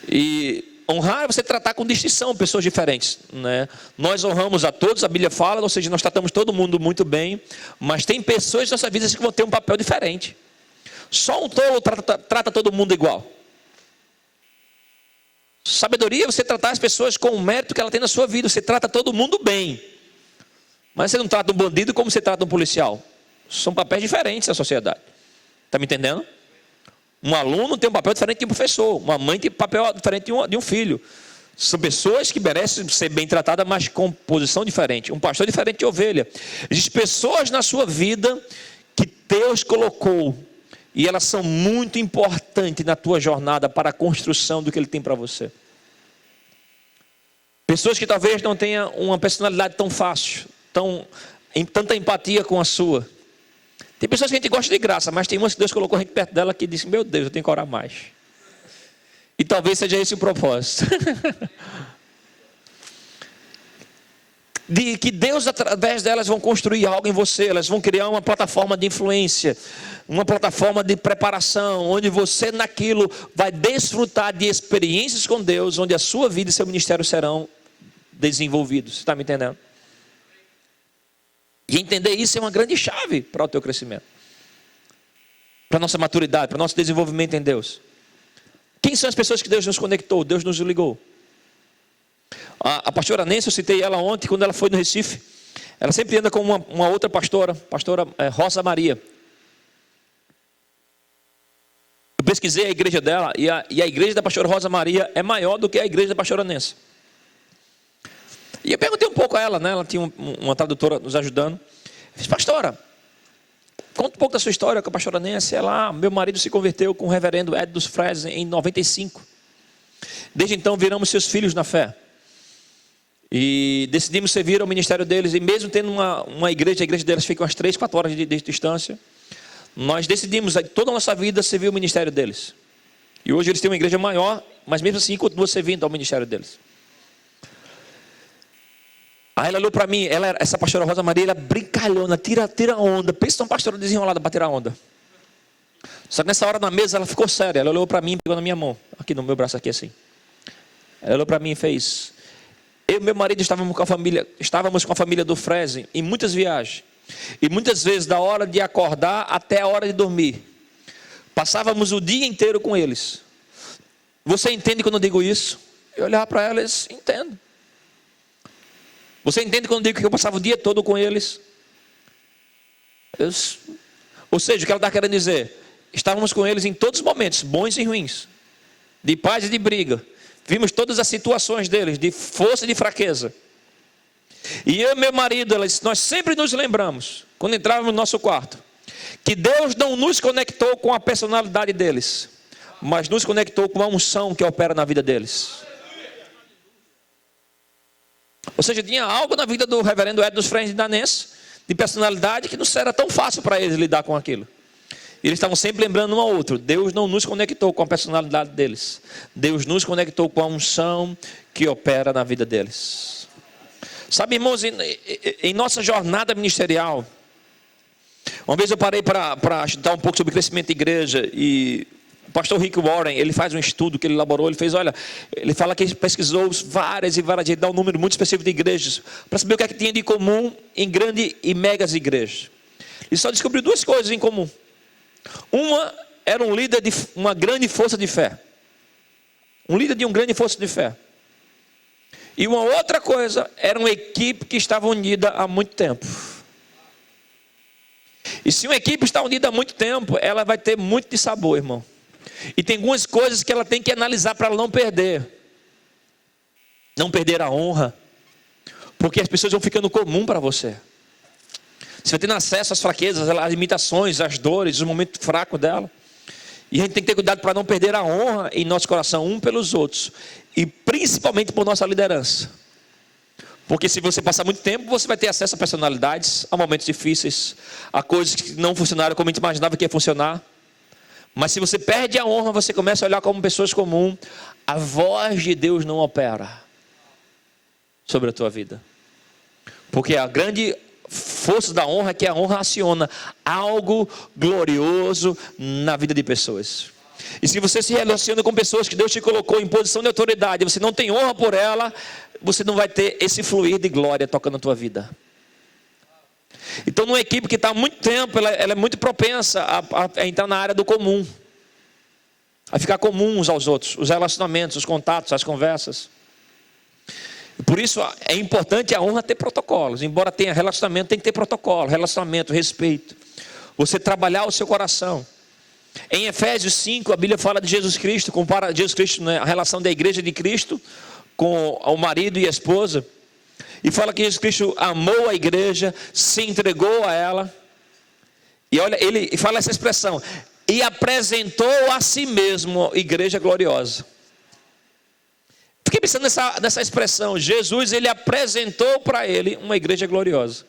E honrar é você tratar com distinção pessoas diferentes, né? Nós honramos a todos, a Bíblia fala, ou seja, nós tratamos todo mundo muito bem, mas tem pessoas na nossa vida que vão ter um papel diferente. Só um tolo trata todo mundo igual. Sabedoria é você tratar as pessoas com o mérito que ela tem na sua vida. Você trata todo mundo bem. Mas você não trata um bandido como você trata um policial. São papéis diferentes na sociedade. Está me entendendo? Um aluno tem um papel diferente de um professor. Uma mãe tem um papel diferente de um filho. São pessoas que merecem ser bem tratadas, mas com posição diferente. Um pastor diferente de ovelha. Existem pessoas na sua vida que Deus colocou e elas são muito importantes na tua jornada para a construção do que Ele tem para você. Pessoas que talvez não tenham uma personalidade tão fácil, tanta empatia com a sua. Tem pessoas que a gente gosta de graça, mas tem umas que Deus colocou a gente perto dela que disse, meu Deus, eu tenho que orar mais. E talvez seja esse o propósito. De que Deus, através delas, vão construir algo em você. Elas vão criar uma plataforma de influência, uma plataforma de preparação, onde você naquilo vai desfrutar de experiências com Deus, onde a sua vida e seu ministério serão desenvolvidos. Você está me entendendo? E entender isso é uma grande chave para o teu crescimento, para a nossa maturidade, para o nosso desenvolvimento em Deus. Quem são as pessoas que Deus nos conectou, Deus nos ligou? A pastora Nancy, eu citei ela ontem, quando ela foi no Recife. Ela sempre anda com uma outra pastora Rosa Maria. Eu pesquisei a igreja dela, e a igreja da pastora Rosa Maria é maior do que a igreja da pastora Nancy. E eu perguntei um pouco a ela, né? Ela tinha uma tradutora nos ajudando. Eu disse, pastora, conta um pouco da sua história com a pastora Nancy. Ela, meu marido se converteu com o reverendo Ed dos Frères em 95. Desde então viramos seus filhos na fé. E decidimos servir ao ministério deles. E mesmo tendo uma igreja, a igreja deles fica umas 3, 4 horas de distância. Nós decidimos toda a nossa vida servir o ministério deles. E hoje eles têm uma igreja maior, mas mesmo assim continua servindo ao ministério deles. Aí ela olhou para mim, essa pastora Rosa Maria, ela é brincalhona, tira onda. Pensa numa pastora desenrolada para tirar onda. Só que nessa hora na mesa ela ficou séria. Ela olhou para mim, pegou na minha mão, aqui no meu braço aqui assim. Ela olhou para mim e fez... Eu e meu marido estávamos com a família do Fresen em muitas viagens. E muitas vezes da hora de acordar até a hora de dormir. Passávamos o dia inteiro com eles. Você entende quando eu digo isso? Eu olhava para ela e disse, entendo. Você entende quando eu digo que eu passava o dia todo com eles? Ou seja, o que ela está querendo dizer? Estávamos com eles em todos os momentos, bons e ruins. De paz e de briga. Vimos todas as situações deles, de força e de fraqueza. E eu e meu marido, nós sempre nos lembramos, quando entrávamos no nosso quarto, que Deus não nos conectou com a personalidade deles, mas nos conectou com a unção que opera na vida deles. Ou seja, tinha algo na vida do reverendo Ed dos Frères da Nancy, de personalidade, que não era tão fácil para eles lidar com aquilo. E eles estavam sempre lembrando um ao outro, Deus não nos conectou com a personalidade deles. Deus nos conectou com a unção que opera na vida deles. Sabe, irmãos, em nossa jornada ministerial, uma vez eu parei para estudar um pouco sobre crescimento de igreja, e o pastor Rick Warren, ele faz um estudo que ele elaborou, ele fala que ele pesquisou várias, ele dá um número muito específico de igrejas, para saber o que é que tinha de comum em grandes e megas igrejas. Ele só descobriu 2 coisas em comum. Uma era um líder de uma grande força de fé. Um líder de uma grande força de fé. E uma outra coisa era uma equipe que estava unida há muito tempo. E se uma equipe está unida há muito tempo, ela vai ter muito de sabor, irmão. E tem algumas coisas que ela tem que analisar para ela não perder. Não perder a honra. Porque as pessoas vão ficando comum para você. Você vai tendo acesso às fraquezas, às limitações, às dores, os momentos fracos dela. E a gente tem que ter cuidado para não perder a honra em nosso coração, um pelos outros. E principalmente por nossa liderança. Porque se você passar muito tempo, você vai ter acesso a personalidades, a momentos difíceis, a coisas que não funcionaram como a gente imaginava que ia funcionar. Mas se você perde a honra, você começa a olhar como pessoas comuns. A voz de Deus não opera sobre a tua vida. Porque a grande força da honra é que a honra aciona algo glorioso na vida de pessoas. E se você se relaciona com pessoas que Deus te colocou em posição de autoridade, você não tem honra por ela, você não vai ter esse fluir de glória tocando a tua vida. Então, numa equipe que está há muito tempo, ela é muito propensa a entrar na área do comum, a ficar comum uns aos outros, os relacionamentos, os contatos, as conversas. Por isso é importante a honra ter protocolos. Embora tenha relacionamento, tem que ter protocolo, relacionamento, respeito. Você trabalhar o seu coração. Em Efésios 5, a Bíblia fala de Jesus Cristo, compara Jesus Cristo, né, a relação da igreja de Cristo com o marido e a esposa. E fala que Jesus Cristo amou a igreja, se entregou a ela. E olha, ele fala essa expressão: e apresentou a si mesmo igreja gloriosa. Fiquei pensando nessa expressão. Jesus, ele apresentou para ele uma igreja gloriosa.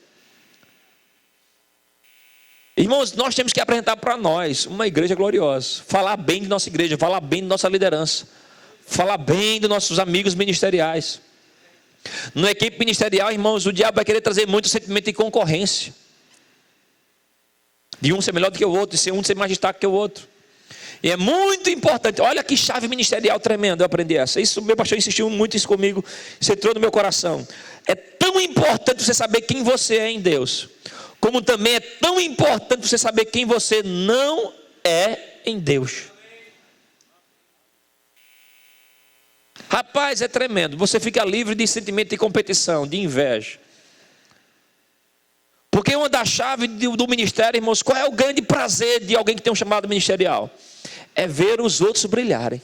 Irmãos, nós temos que apresentar para nós uma igreja gloriosa. Falar bem de nossa igreja, falar bem de nossa liderança, falar bem dos nossos amigos ministeriais. Na equipe ministerial, irmãos, o diabo vai querer trazer muito sentimento de concorrência. De um ser melhor do que o outro, de um ser mais destaque que o outro. E é muito importante, olha que chave ministerial tremenda, eu aprendi essa. Isso, meu pastor insistiu muito isso comigo, isso entrou no meu coração. É tão importante você saber quem você é em Deus, como também é tão importante você saber quem você não é em Deus. Rapaz, é tremendo. Você fica livre de sentimento de competição, de inveja. Porque uma das chaves do ministério, irmãos, qual é o grande prazer de alguém que tem um chamado ministerial? É ver os outros brilharem.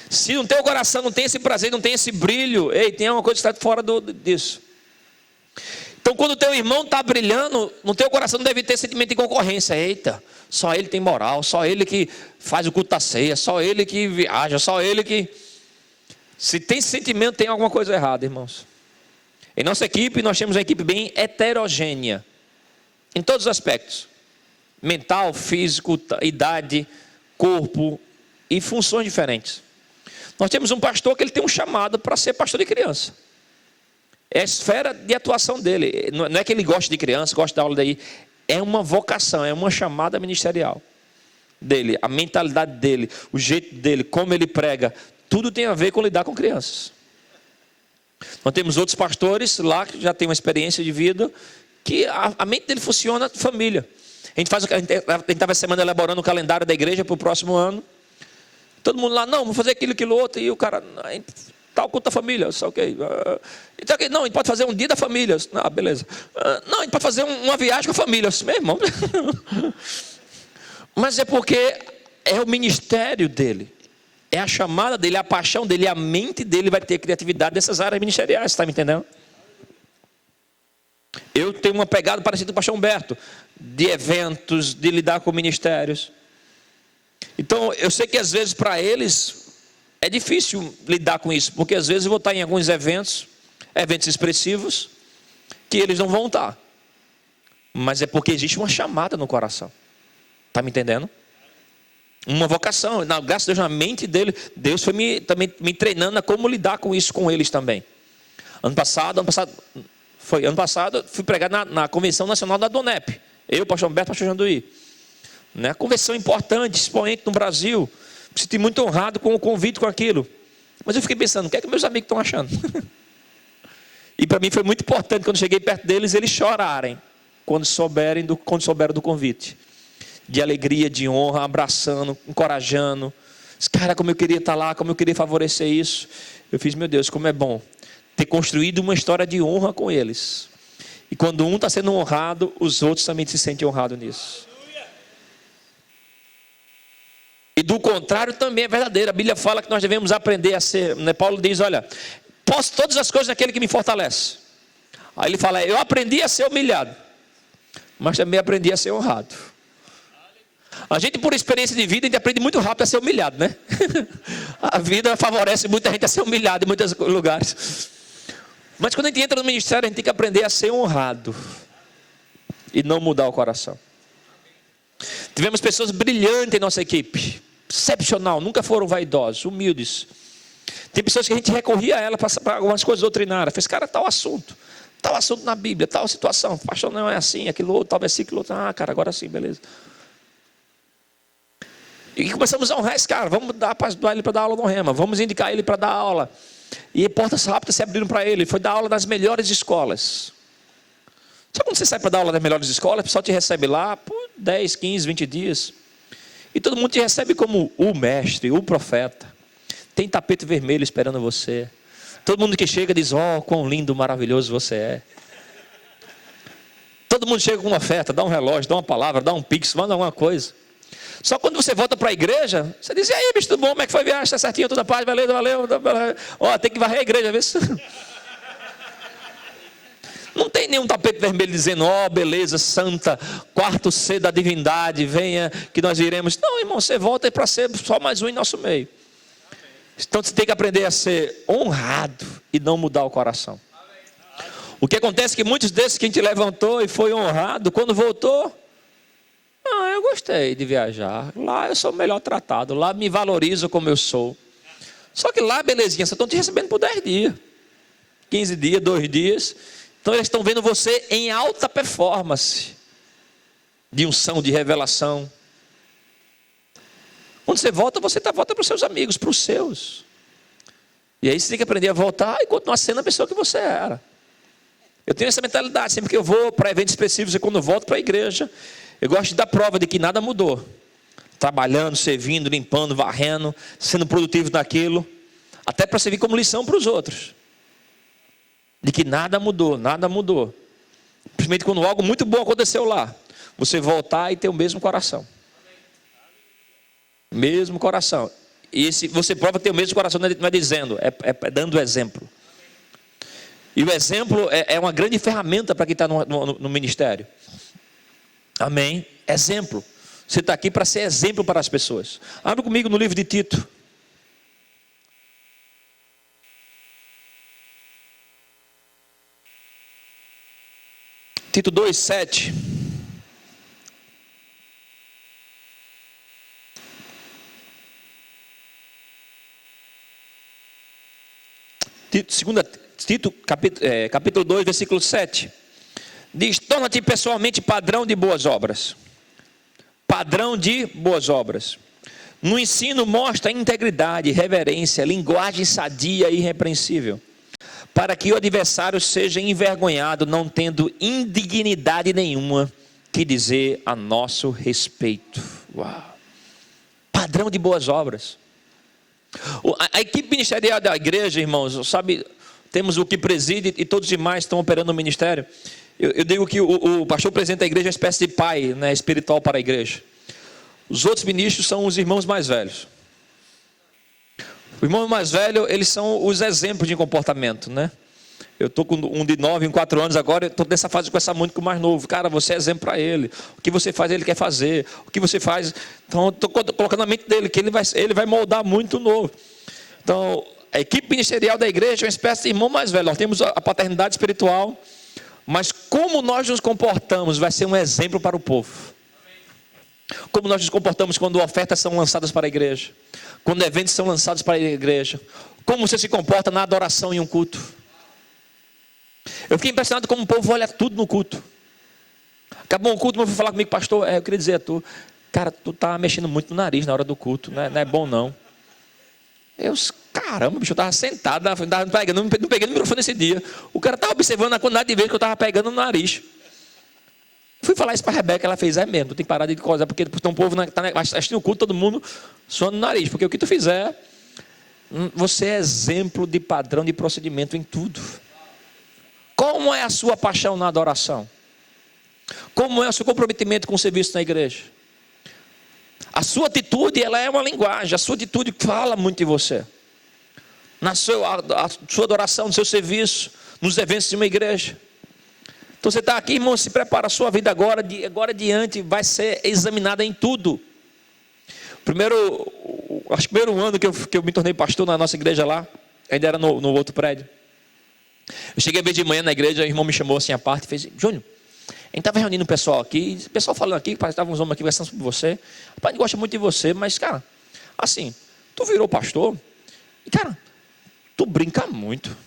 Se no teu coração não tem esse prazer, não tem esse brilho, ei, tem uma coisa que está fora disso. Então quando o teu irmão está brilhando, no teu coração não deve ter sentimento de concorrência. Eita, só ele tem moral, só ele que faz o culto da ceia, só ele que viaja, só ele que... Se tem sentimento, tem alguma coisa errada, irmãos. Em nossa equipe, nós temos uma equipe bem heterogênea, em todos os aspectos. Mental, físico, idade, corpo e funções diferentes. Nós temos um pastor que ele tem um chamado para ser pastor de criança. É a esfera de atuação dele. Não é que ele goste de criança, gosta da aula daí. É uma vocação, é uma chamada ministerial dele. A mentalidade dele, o jeito dele, como ele prega, tudo tem a ver com lidar com crianças. Nós temos outros pastores lá que já têm uma experiência de vida, que a mente dele funciona família. A gente estava essa semana elaborando o calendário da igreja para o próximo ano. Todo mundo lá, não, vamos fazer aquilo, outro. E o cara, tal culto da família, só ok. Não, a gente pode fazer um dia da família. Ah, beleza. Não, a gente pode fazer uma viagem com a família. Meu irmão. Mas é porque é o ministério dele. É a chamada dele, a paixão dele, a mente dele vai ter criatividade nessas áreas ministeriais, está me entendendo? Eu tenho uma pegada parecida com o pastor Humberto, de eventos, de lidar com ministérios. Então, eu sei que às vezes para eles é difícil lidar com isso, porque às vezes eu vou estar em alguns eventos expressivos, que eles não vão estar. Mas é porque existe uma chamada no coração. Está me entendendo? Uma vocação. Graças a Deus, na mente dele, Deus foi também me treinando a como lidar com isso com eles também. Ano passado, fui pregar na Convenção Nacional da DONEP. Eu, pastor Humberto, pastor Janduí. Né? Convenção importante, expoente no Brasil. Me senti muito honrado com o convite, com aquilo. Mas eu fiquei pensando, o que é que meus amigos estão achando? E para mim foi muito importante, quando cheguei perto deles, eles chorarem, quando souberam do convite. De alegria, de honra, abraçando, encorajando. Cara, como eu queria estar lá, como eu queria favorecer isso. Eu fiz, meu Deus, como é bom ter construído uma história de honra com eles. E quando um está sendo honrado, os outros também se sentem honrados nisso. E do contrário também é verdadeiro. A Bíblia fala que nós devemos aprender a ser, né? Paulo diz, olha, posso todas as coisas naquele que me fortalece. Aí ele fala, eu aprendi a ser humilhado, mas também aprendi a ser honrado. A gente, por experiência de vida, a gente aprende muito rápido a ser humilhado, né? A vida favorece muita gente a ser humilhado em muitos lugares. Mas quando a gente entra no ministério, a gente tem que aprender a ser honrado e não mudar o coração. Tivemos pessoas brilhantes em nossa equipe, excepcional, nunca foram vaidosos, humildes. Tem pessoas que a gente recorria a ela para algumas coisas doutrinárias. Fez, cara, tal assunto na Bíblia, tal situação. Pastor, não é assim, aquilo outro, tal versículo outro. Ah, cara, agora sim, beleza. E começamos a honrar esse cara. Vamos dar ele para dar aula no Rema. Vamos indicar ele para dar aula. E portas rápidas se abriram para ele. Ele foi dar aula nas melhores escolas. Sabe quando você sai para dar aula nas melhores escolas? O pessoal te recebe lá por 10, 15, 20 dias. E todo mundo te recebe como o mestre, o profeta. Tem tapete vermelho esperando você. Todo mundo que chega diz, quão lindo, maravilhoso você é. Todo mundo chega com uma oferta, dá um relógio, dá uma palavra, dá um pix, manda alguma coisa. Só quando você volta para a igreja, você diz, e aí, bicho, tudo bom? Como é que foi a viagem? Está certinho, toda a paz, valeu. Tem que varrer a igreja, vê se... Não tem nenhum tapete vermelho dizendo, beleza, santa, quarto C da divindade, venha que nós iremos. Não, irmão, você volta para ser só mais um em nosso meio. Então você tem que aprender a ser honrado e não mudar o coração. O que acontece é que muitos desses que a gente levantou e foi honrado, quando voltou, eu gostei de viajar. Lá eu sou melhor tratado. Lá me valorizo como eu sou. Só que lá, belezinha, vocês estão te recebendo por 10 dias. 15 dias, 2 dias. Então eles estão vendo você em alta performance. De unção, de revelação. Quando você volta para os seus amigos, para os seus. E aí você tem que aprender a voltar e continuar sendo a pessoa que você era. Eu tenho essa mentalidade. Sempre que eu vou para eventos específicos e quando eu volto para a igreja, eu gosto de dar prova de que nada mudou. Trabalhando, servindo, limpando, varrendo, sendo produtivo naquilo. Até para servir como lição para os outros. De que nada mudou, nada mudou. Principalmente quando algo muito bom aconteceu lá. Você voltar e ter o mesmo coração. Mesmo coração. E se você prova que tem o mesmo coração, não é dizendo, é dando exemplo. E o exemplo é uma grande ferramenta para quem está no ministério. Amém? Exemplo. Você está aqui para ser exemplo para as pessoas. Abre comigo no livro de Tito. Tito 2:7. Tito, capítulo 2, versículo 7. Diz: torna-te pessoalmente padrão de boas obras. Padrão de boas obras. No ensino mostra integridade, reverência, linguagem sadia e irrepreensível, para que o adversário seja envergonhado, não tendo indignidade nenhuma que dizer a nosso respeito. Uau. Padrão de boas obras. A equipe ministerial da igreja, irmãos, sabe, temos o que preside e todos os demais estão operando no ministério. Eu digo que o pastor presidente da igreja é uma espécie de pai, né, espiritual para a igreja. Os outros ministros são os irmãos mais velhos. Os irmãos mais velhos, eles são os exemplos de comportamento, né? Eu estou com um de 9, 4 anos agora, eu estou nessa fase de conversar muito com o mais novo. Cara, você é exemplo para ele. O que você faz, ele quer fazer. O que você faz... Então, estou colocando na mente dele, que ele vai moldar muito novo. Então, a equipe ministerial da igreja é uma espécie de irmão mais velho. Nós temos a paternidade espiritual, mas como nós nos comportamos vai ser um exemplo para o povo. Como nós nos comportamos quando ofertas são lançadas para a igreja, quando eventos são lançados para a igreja, como você se comporta na adoração em um culto. Eu fiquei impressionado como o povo olha tudo no culto. Acabou o culto, mas foi falar comigo: pastor, eu queria dizer a tu, cara, tu tá mexendo muito no nariz na hora do culto, não é bom não. Caramba, bicho, eu estava sentado, não peguei no microfone esse dia. O cara estava observando a quantidade de vezes que eu estava pegando no nariz. Fui falar isso para a Rebeca, ela fez: é mesmo, tu tem que parar de coisar, porque tem um povo que está assistindo o culto, todo mundo suando no nariz, porque o que tu fizer, você é exemplo de padrão de procedimento em tudo. Como é a sua paixão na adoração? Como é o seu comprometimento com o serviço na igreja? A sua atitude, ela é uma linguagem, a sua atitude fala muito de você. A sua adoração, no seu serviço, nos eventos de uma igreja. Então você está aqui, irmão, se prepara, a sua vida agora adiante vai ser examinada em tudo. Primeiro ano que eu me tornei pastor na nossa igreja lá, ainda era no outro prédio. Eu cheguei a vez de manhã na igreja, o irmão me chamou assim à parte e fez: Júnior, a gente estava reunindo o pessoal aqui, o pessoal falando aqui, estavam uns homens aqui conversando sobre você. Rapaz, a gente gosta muito de você, mas, cara, assim, tu virou pastor e, cara, tu brinca muito.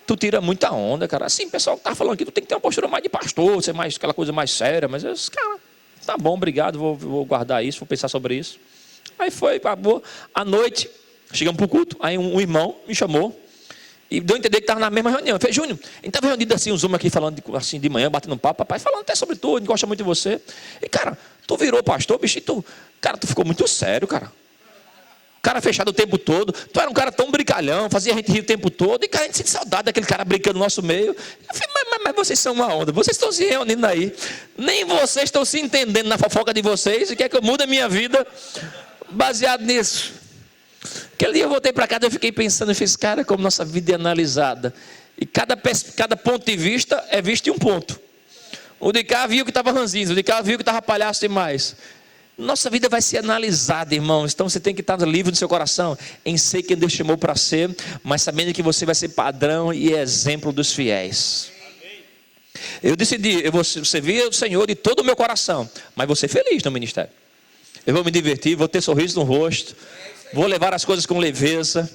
Tu tira muita onda, cara. Assim, o pessoal que tá falando aqui, tu tem que ter uma postura mais de pastor, ser mais, aquela coisa mais séria. Mas eu disse: cara, tá bom, obrigado, vou guardar isso, vou pensar sobre isso. Aí foi, acabou. À noite, chegamos pro culto, aí um irmão me chamou e deu a entender que estava na mesma reunião. Eu falei: Júnior, a gente estava reunido assim, os homens aqui falando assim de manhã, batendo um papo, papai, falando até sobre tu, a gente gosta muito de você. E, cara, tu virou pastor, bicho, e tu ficou muito sério, cara. Cara fechado o tempo todo. Tu era um cara tão brincalhão, fazia a gente rir o tempo todo. E, cara, a gente sente saudade daquele cara brincando no nosso meio. Eu falei: mas vocês são uma onda. Vocês estão se reunindo aí. Nem vocês estão se entendendo na fofoca de vocês. E quer que eu mude a minha vida baseado nisso. Aquele dia eu voltei para casa e eu fiquei pensando. Eu fiz: cara, como nossa vida é analisada. E cada ponto de vista é visto em um ponto. O de cá viu que estava ranzinho. O de cá viu que estava palhaço demais. Nossa vida vai ser analisada, irmãos. Então você tem que estar livre no seu coração em ser quem Deus chamou para ser, mas sabendo que você vai ser padrão e exemplo dos fiéis. Eu decidi, eu vou servir o Senhor de todo o meu coração, mas vou ser feliz no ministério. Eu vou me divertir, vou ter sorriso no rosto, vou levar as coisas com leveza,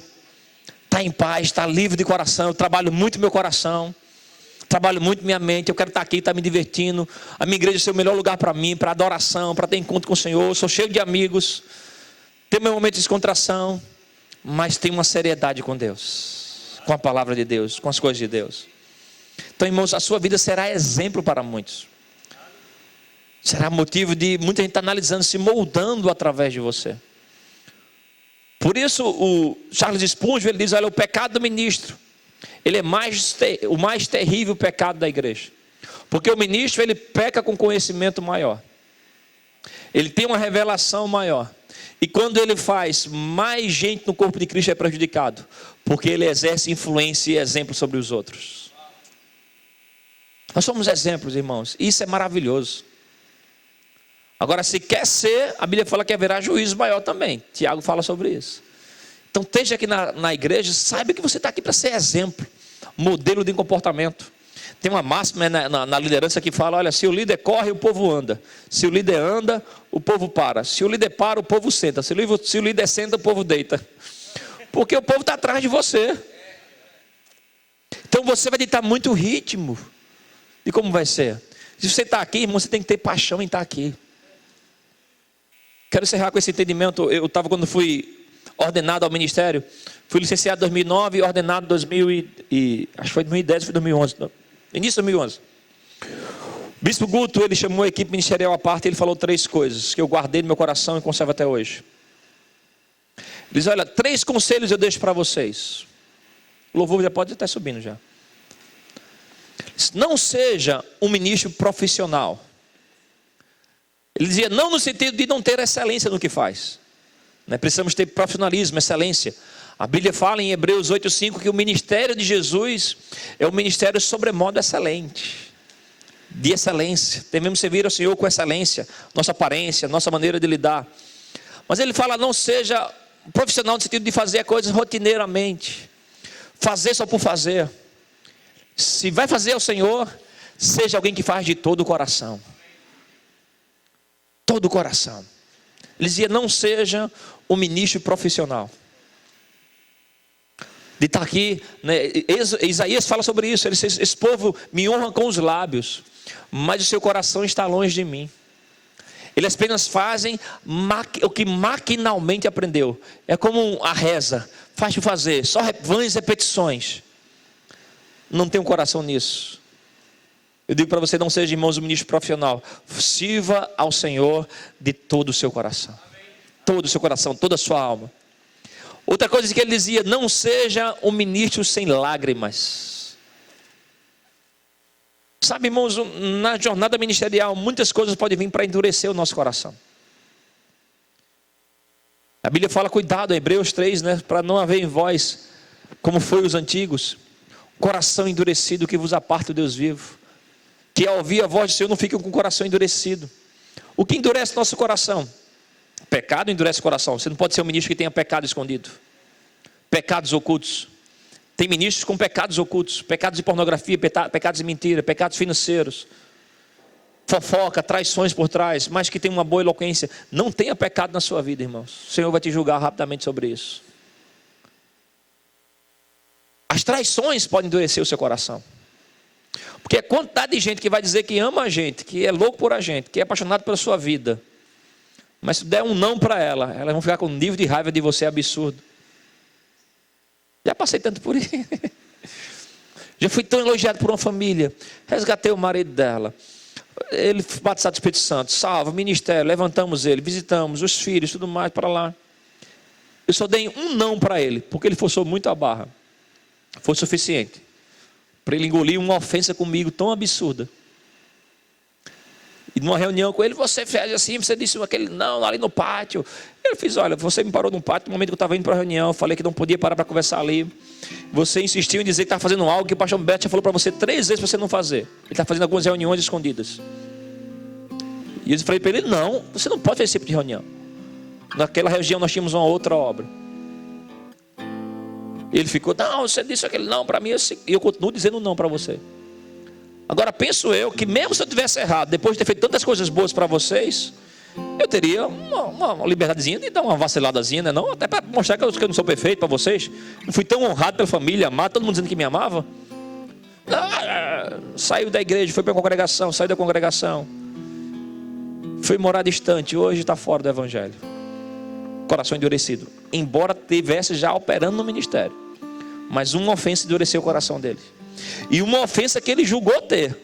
estar em paz, estar livre de coração. Eu trabalho muito meu coração, trabalho muito minha mente. Eu quero estar aqui, estar me divertindo. A minha igreja ser o melhor lugar para mim, para adoração, para ter encontro com o Senhor. Eu sou cheio de amigos, tenho meu momento de descontração, mas tenho uma seriedade com Deus, com a palavra de Deus, com as coisas de Deus. Então, irmãos, a sua vida será exemplo para muitos. Será motivo de muita gente estar analisando, se moldando através de você. Por isso o Charles Spurgeon, ele diz: olha, o pecado do ministro, ele é o mais terrível pecado da igreja. Porque o ministro, ele peca com conhecimento maior. Ele tem uma revelação maior. E quando ele faz, mais gente no corpo de Cristo é prejudicado, porque ele exerce influência e exemplo sobre os outros. Nós somos exemplos, irmãos. Isso é maravilhoso. Agora, se quer ser, a Bíblia fala que haverá juízo maior também. Tiago fala sobre isso. Então, esteja aqui na igreja, saiba que você está aqui para ser exemplo, modelo de comportamento. Tem uma máxima na liderança que fala, olha, se o líder corre, o povo anda. Se o líder anda, o povo para. Se o líder para, o povo senta. Se o líder senta, o povo deita. Porque o povo está atrás de você. Então você vai ditar muito o ritmo de como vai ser. Se você está aqui, irmão, você tem que ter paixão em estar aqui. Quero encerrar com esse entendimento. Eu estava quando fui ordenado ao ministério. Fui licenciado em 2009 e ordenado em 2000 acho que foi 2010, foi 2011. Início de 2011. Bispo Guto, ele chamou a equipe ministerial à parte e ele falou 3 coisas que eu guardei no meu coração e conservo até hoje. Ele diz, olha, 3 conselhos eu deixo para vocês. O louvor já pode estar subindo já. Não seja um ministro profissional. Ele dizia, não no sentido de não ter excelência no que faz. Precisamos ter profissionalismo, excelência. A Bíblia fala em Hebreus 8,5 que o ministério de Jesus é um ministério sobremodo excelente. De excelência. Devemos servir ao Senhor com excelência. Nossa aparência, nossa maneira de lidar. Mas ele fala, não seja profissional no sentido de fazer coisas rotineiramente. Fazer só por fazer. Se vai fazer ao Senhor, seja alguém que faz de todo o coração. Todo o coração. Ele dizia, não seja um ministro profissional. De estar aqui, Isaías fala sobre isso. Ele diz, esse povo me honra com os lábios, mas o seu coração está longe de mim. Eles apenas fazem o que maquinalmente aprendeu. É como a reza, faz por fazer, só vãs repetições. Não tem um coração nisso. Eu digo para você, não seja, irmãos, um ministro profissional. Sirva ao Senhor de todo o seu coração. Todo o seu coração, toda a sua alma. Outra coisa que ele dizia, não seja um ministro sem lágrimas. Sabe, irmãos, na jornada ministerial, muitas coisas podem vir para endurecer o nosso coração. A Bíblia fala, cuidado, em Hebreus 3, para não haver em vós, como foi os antigos, coração endurecido que vos aparta do Deus vivo. Que ao ouvir a voz do Senhor não fiquem com o coração endurecido. O que endurece nosso coração? Pecado endurece o coração. Você não pode ser um ministro que tenha pecado escondido. Pecados ocultos. Tem ministros com pecados ocultos. Pecados de pornografia, pecados de mentira, pecados financeiros. Fofoca, traições por trás. Mas que tem uma boa eloquência. Não tenha pecado na sua vida, irmãos. O Senhor vai te julgar rapidamente sobre isso. As traições podem endurecer o seu coração. Porque a quantidade de gente que vai dizer que ama a gente, que é louco por a gente, que é apaixonado pela sua vida. Mas se der um não para elas vão ficar com um nível de raiva de você absurdo. Já passei tanto por isso. Já fui tão elogiado por uma família. Resgatei o marido dela. Ele batizado do Espírito Santo. Salva, ministério, levantamos ele, visitamos os filhos, tudo mais para lá. Eu só dei um não para ele, porque ele forçou muito a barra. Foi suficiente para ele engolir uma ofensa comigo tão absurda. E numa reunião com ele, você fez assim, você disse aquele não ali no pátio. Eu fiz, olha, você me parou no pátio no momento que eu estava indo para a reunião, eu falei que não podia parar para conversar ali. Você insistiu em dizer que estava fazendo algo que o pastor Beto já falou para você 3 vezes para você não fazer. Ele está fazendo algumas reuniões escondidas. E eu falei para ele, não, você não pode fazer esse tipo de reunião. Naquela região nós tínhamos uma outra obra. Ele ficou, não, você disse aquele não para mim, e eu continuo dizendo não para você. Agora penso eu que mesmo se eu tivesse errado, depois de ter feito tantas coisas boas para vocês, eu teria uma liberdadezinha de dar uma vaciladazinha, não? Até para mostrar que eu não sou perfeito para vocês. Não fui tão honrado pela família, amado, todo mundo dizendo que me amava. Saiu da igreja, foi para a congregação, saiu da congregação, foi morar distante, hoje está fora do evangelho. Coração endurecido, embora tivesse já operando no ministério, mas uma ofensa endureceu o coração dele, e uma ofensa que ele julgou ter.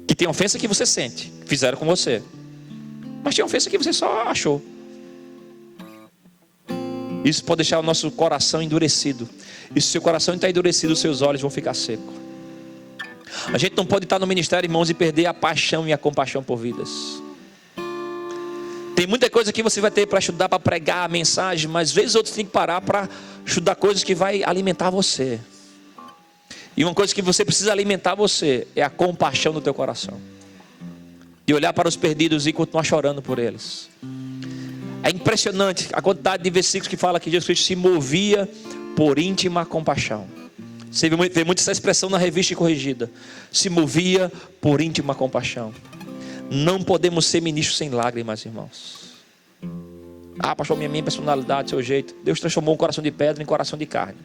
Que tem ofensa que você sente, fizeram com você, mas tem ofensa que você só achou. Isso pode deixar o nosso coração endurecido, e se o seu coração está endurecido, os seus olhos vão ficar secos. A gente não pode estar no ministério, irmãos, e perder a paixão e a compaixão por vidas. Tem Tem muita coisa que você vai ter para estudar, para pregar a mensagem, mas às vezes outros têm que parar para estudar coisas que vai alimentar você. E uma coisa que você precisa alimentar você é a compaixão no teu coração. De olhar para os perdidos e continuar chorando por eles. É impressionante a quantidade de versículos que fala que Jesus Cristo se movia por íntima compaixão. Você vê muito essa expressão na Revista Corrigida. Se movia por íntima compaixão. Não podemos ser ministros sem lágrimas, irmãos. Ah, pastor, minha personalidade, seu jeito. Deus transformou um coração de pedra em coração de carne.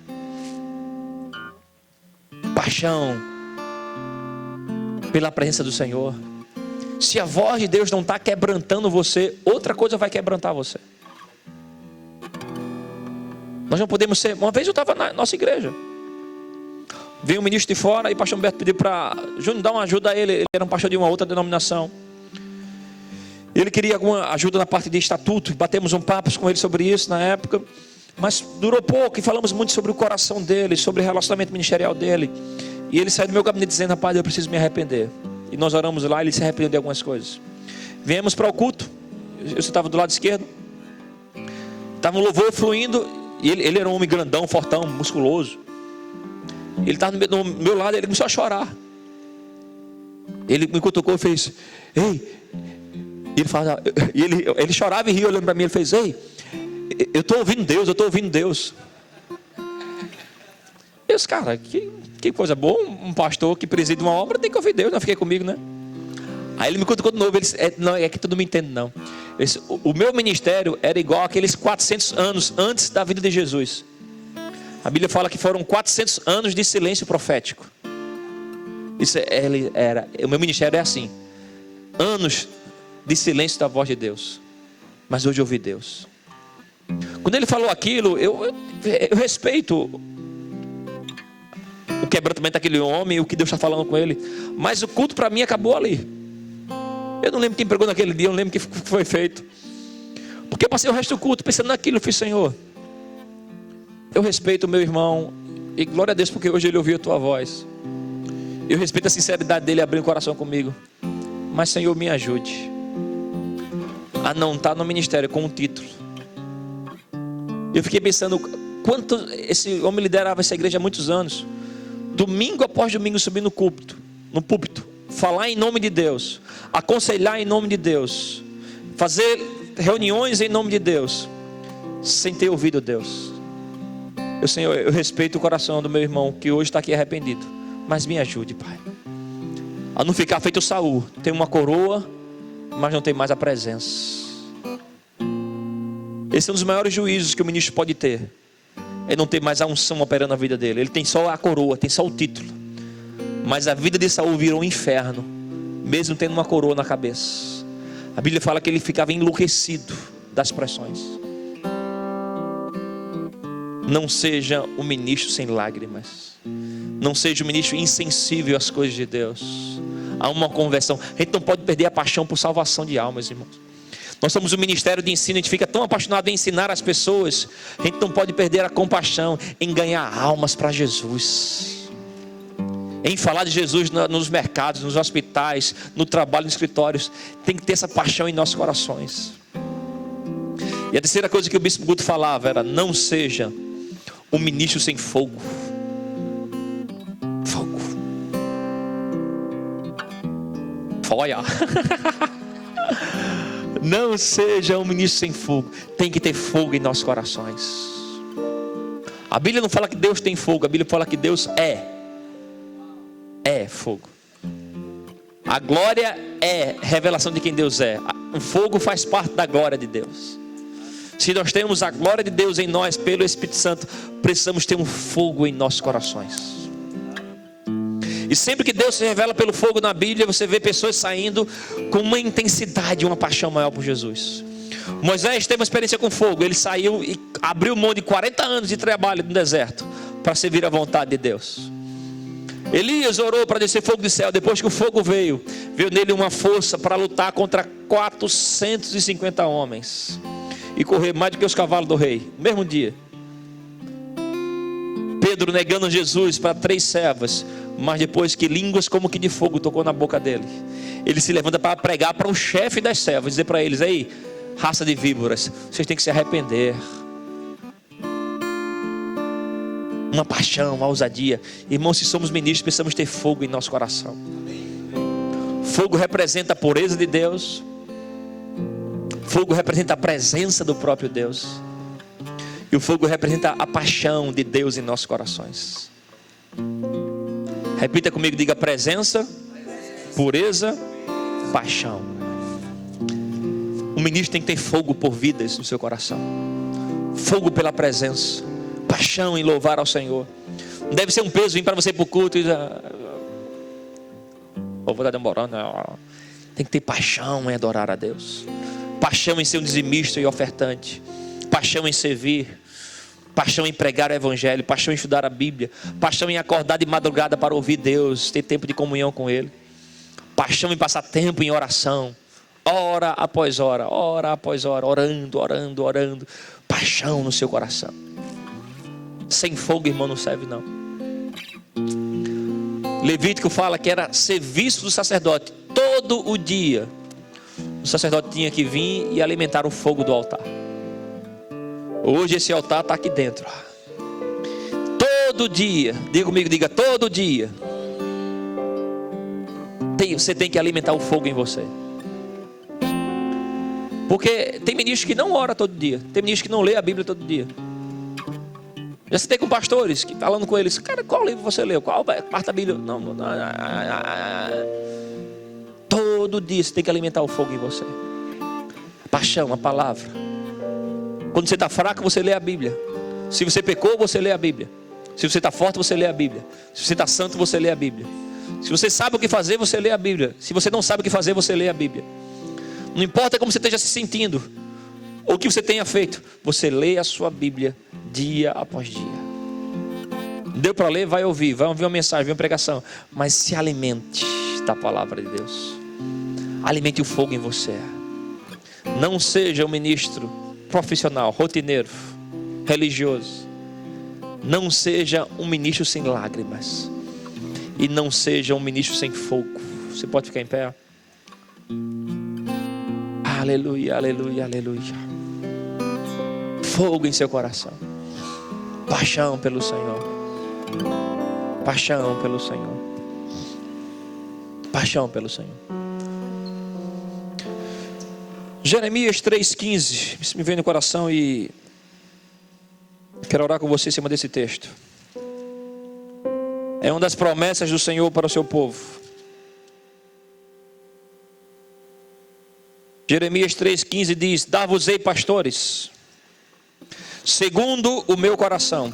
Paixão pela presença do Senhor. Se a voz de Deus não está quebrantando você, outra coisa vai quebrantar você. Nós não podemos ser. Uma vez eu estava na nossa igreja, veio um ministro de fora e o pastor Humberto pediu para Júnior dar uma ajuda a ele. Ele era um pastor de uma outra denominação. Ele queria alguma ajuda na parte de estatuto. Batemos um papo com ele sobre isso na época, mas durou pouco e falamos muito sobre o coração dele, sobre o relacionamento ministerial dele. E ele saiu do meu gabinete dizendo: rapaz, eu preciso me arrepender. E nós oramos lá, ele se arrependeu de algumas coisas. Viemos para o culto. Eu estava do lado esquerdo. Estava um louvor fluindo. E ele era um homem grandão, fortão, musculoso. Ele estava no meu lado, ele começou a chorar. Ele me cutucou e fez: ei. Ele chorava e ria olhando para mim. Ele fez: ei, eu estou ouvindo Deus, eu estou ouvindo Deus. Eu disse: cara, que coisa boa. Um pastor que preside uma obra tem que ouvir Deus. Não fiquei comigo, né? Aí ele me cutucou de novo. Ele disse: não, é que tu não me entende não. Disse, o meu ministério era igual àqueles 400 anos antes da vida de Jesus. A Bíblia fala que foram 400 anos de silêncio profético. O meu ministério é assim: anos de silêncio da voz de Deus. Mas hoje eu ouvi Deus. Quando ele falou aquilo, eu respeito o quebrantamento daquele homem, o que Deus está falando com ele. Mas o culto para mim acabou ali. Eu não lembro quem pregou naquele dia, eu não lembro o que foi feito. Porque eu passei o resto do culto pensando naquilo. Eu fiz: Senhor, eu respeito o meu irmão, e glória a Deus porque hoje ele ouviu a tua voz. Eu respeito a sinceridade dele abrir o coração comigo. Mas Senhor, me ajude a não estar no ministério com um título. Eu fiquei pensando quanto esse homem liderava essa igreja há muitos anos. Domingo após domingo subir no púlpito, falar em nome de Deus, aconselhar em nome de Deus, fazer reuniões em nome de Deus, sem ter ouvido Deus. Senhor, eu respeito o coração do meu irmão que hoje está aqui arrependido, mas me ajude, Pai, a não ficar feito Saul. Tem uma coroa, mas não tem mais a presença. Esse é um dos maiores juízos que o ministro pode ter. É não ter mais a unção operando na vida dele. Ele tem só a coroa, tem só o título. Mas a vida de Saul virou um inferno, mesmo tendo uma coroa na cabeça. A Bíblia fala que ele ficava enlouquecido das pressões. Não seja um ministro sem lágrimas. Não seja um ministro insensível às coisas de Deus. Há uma conversão. A gente não pode perder a paixão por salvação de almas, irmãos. Nós somos um ministério de ensino. A gente fica tão apaixonado em ensinar as pessoas. A gente não pode perder a compaixão em ganhar almas para Jesus, em falar de Jesus nos mercados, nos hospitais, no trabalho, nos escritórios. Tem que ter essa paixão em nossos corações. E a terceira coisa que o bispo Guto falava era: não seja um ministro sem fogo. Fogo. Olha. Não seja um ministro sem fogo. Tem que ter fogo em nossos corações. A Bíblia não fala que Deus tem fogo. A Bíblia fala que Deus é fogo. A glória é revelação de quem Deus é. O fogo faz parte da glória de Deus. Se nós temos a glória de Deus em nós pelo Espírito Santo, precisamos ter um fogo em nossos corações. E sempre que Deus se revela pelo fogo na Bíblia, você vê pessoas saindo com uma intensidade, uma paixão maior por Jesus. Moisés teve uma experiência com fogo. Ele saiu e abriu mão de 40 anos de trabalho no deserto para servir à vontade de Deus. Elias orou para descer fogo do céu. Depois que o fogo veio nele uma força para lutar contra 450 homens e correr mais do que os cavalos do rei, no mesmo dia. Pedro negando Jesus para 3 servas, mas depois que línguas como que de fogo tocou na boca dele, ele se levanta para pregar para o chefe das servas, dizer para eles: ei, raça de víboras, vocês têm que se arrepender. Uma paixão, uma ousadia. Irmãos, se somos ministros, precisamos ter fogo em nosso coração. Fogo representa a pureza de Deus. Fogo representa a presença do próprio Deus. E o fogo representa a paixão de Deus em nossos corações. Repita comigo, diga: presença, pureza, paixão. O ministro tem que ter fogo por vidas no seu coração. Fogo pela presença, paixão em louvar ao Senhor. Não deve ser um peso vir para você para o culto e vou estar demorando. Tem que ter paixão em adorar a Deus. Paixão em ser um dizimista e ofertante. Paixão em servir. Paixão em pregar o Evangelho. Paixão em estudar a Bíblia. Paixão em acordar de madrugada para ouvir Deus, ter tempo de comunhão com Ele. Paixão em passar tempo em oração, hora após hora, orando. Paixão no seu coração. Sem fogo, irmão, não serve não. Levítico fala que era serviço do sacerdote. Todo o dia o sacerdote tinha que vir e alimentar o fogo do altar. Hoje esse altar está aqui dentro. Todo dia, diga comigo, diga: todo dia você tem que alimentar o fogo em você. Porque tem ministros que não ora todo dia. Tem ministros que não lê a Bíblia todo dia. Já citei com pastores, falando com eles: cara, qual livro você leu? Qual parte da Bíblia? Não. Todo dia você tem que alimentar o fogo em você. A paixão, a palavra. Quando você está fraco, você lê a Bíblia. Se você pecou, você lê a Bíblia. Se você está forte, você lê a Bíblia. Se você está santo, você lê a Bíblia. Se você sabe o que fazer, você lê a Bíblia. Se você não sabe o que fazer, você lê a Bíblia. Não importa como você esteja se sentindo ou o que você tenha feito, você lê a sua Bíblia dia após dia. Deu para ler, vai ouvir uma mensagem, vai uma pregação, mas se alimente da palavra de Deus. Alimente o fogo em você. Não seja um ministro profissional, rotineiro, religioso. Não seja um ministro sem lágrimas. E não seja um ministro sem fogo. Você pode ficar em pé? Aleluia, aleluia, aleluia. Fogo em seu coração. Paixão pelo Senhor. Paixão pelo Senhor. Paixão pelo Senhor. Jeremias 3,15. Isso me vem no coração e quero orar com você em cima desse texto. É uma das promessas do Senhor para o seu povo. Jeremias 3,15 diz: dar-vos-ei pastores, segundo o meu coração,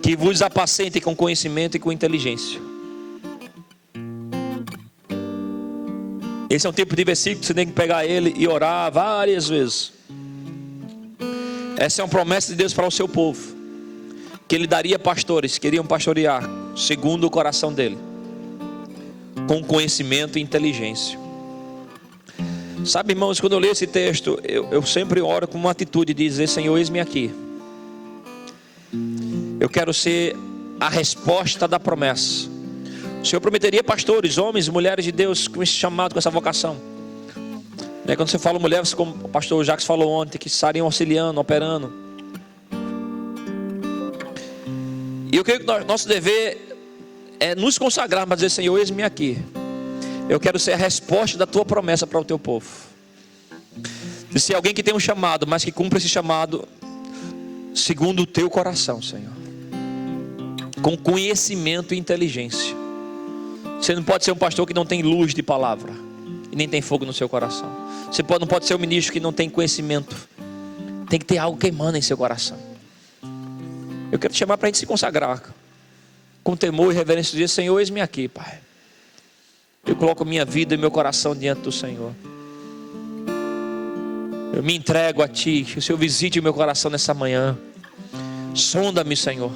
que vos apacentem com conhecimento e com inteligência. Esse é um tipo de versículo que você tem que pegar ele e orar várias vezes. Essa é uma promessa de Deus para o seu povo, que Ele daria pastores, que iriam pastorear segundo o coração dele, com conhecimento e inteligência. Sabe, irmãos, quando eu leio esse texto, eu sempre oro com uma atitude de dizer: Senhor, eis-me aqui. Eu quero ser a resposta da promessa. O Senhor prometeria pastores, homens e mulheres de Deus com esse chamado, com essa vocação. Quando você fala mulheres, como o pastor Jacques falou ontem, que estariam auxiliando, operando. E eu creio que nosso dever é nos consagrar para dizer: Senhor, eis-me aqui. Eu quero ser a resposta da tua promessa para o teu povo. De ser alguém que tem um chamado, mas que cumpre esse chamado segundo o teu coração, Senhor, com conhecimento e inteligência. Você não pode ser um pastor que não tem luz de palavra e nem tem fogo no seu coração. Você não pode ser um ministro que não tem conhecimento. Tem que ter algo queimando em seu coração. Eu quero te chamar para a gente se consagrar com temor e reverência, dizer: Senhor, eis-me aqui, Pai. Eu coloco minha vida e meu coração diante do Senhor. Eu me entrego a Ti. Que o Senhor visite o meu coração nessa manhã. Sonda-me, Senhor.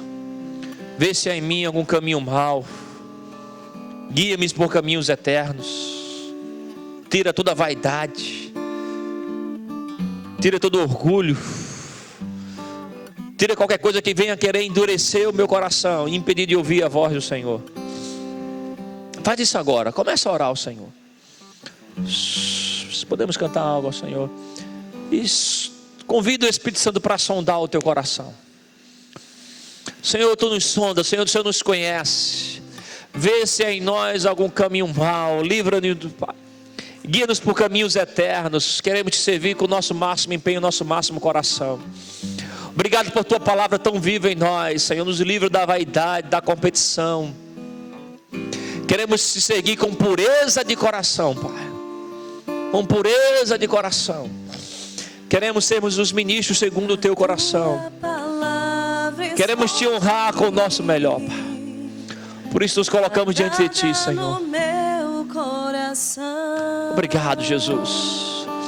Vê se há em mim algum caminho mau. Guia-me por caminhos eternos. Tira toda a vaidade. Tira todo o orgulho. Tira qualquer coisa que venha querer endurecer o meu coração e impedir de ouvir a voz do Senhor. Faz isso agora. Começa a orar ao Senhor. Podemos cantar algo ao Senhor. E convido o Espírito Santo para sondar o teu coração. Senhor, tu nos sonda, Senhor, o Senhor nos conhece. Vê se há em nós algum caminho mau. Livra-nos do Pai. Guia-nos por caminhos eternos. Queremos te servir com o nosso máximo empenho, o nosso máximo coração. Obrigado por tua palavra tão viva em nós, Senhor. Nos livra da vaidade, da competição. Queremos te seguir com pureza de coração, Pai. Com pureza de coração. Queremos sermos os ministros segundo o teu coração. Queremos te honrar com o nosso melhor, Pai. Por isso nos colocamos diante de ti, Senhor. Obrigado, Jesus.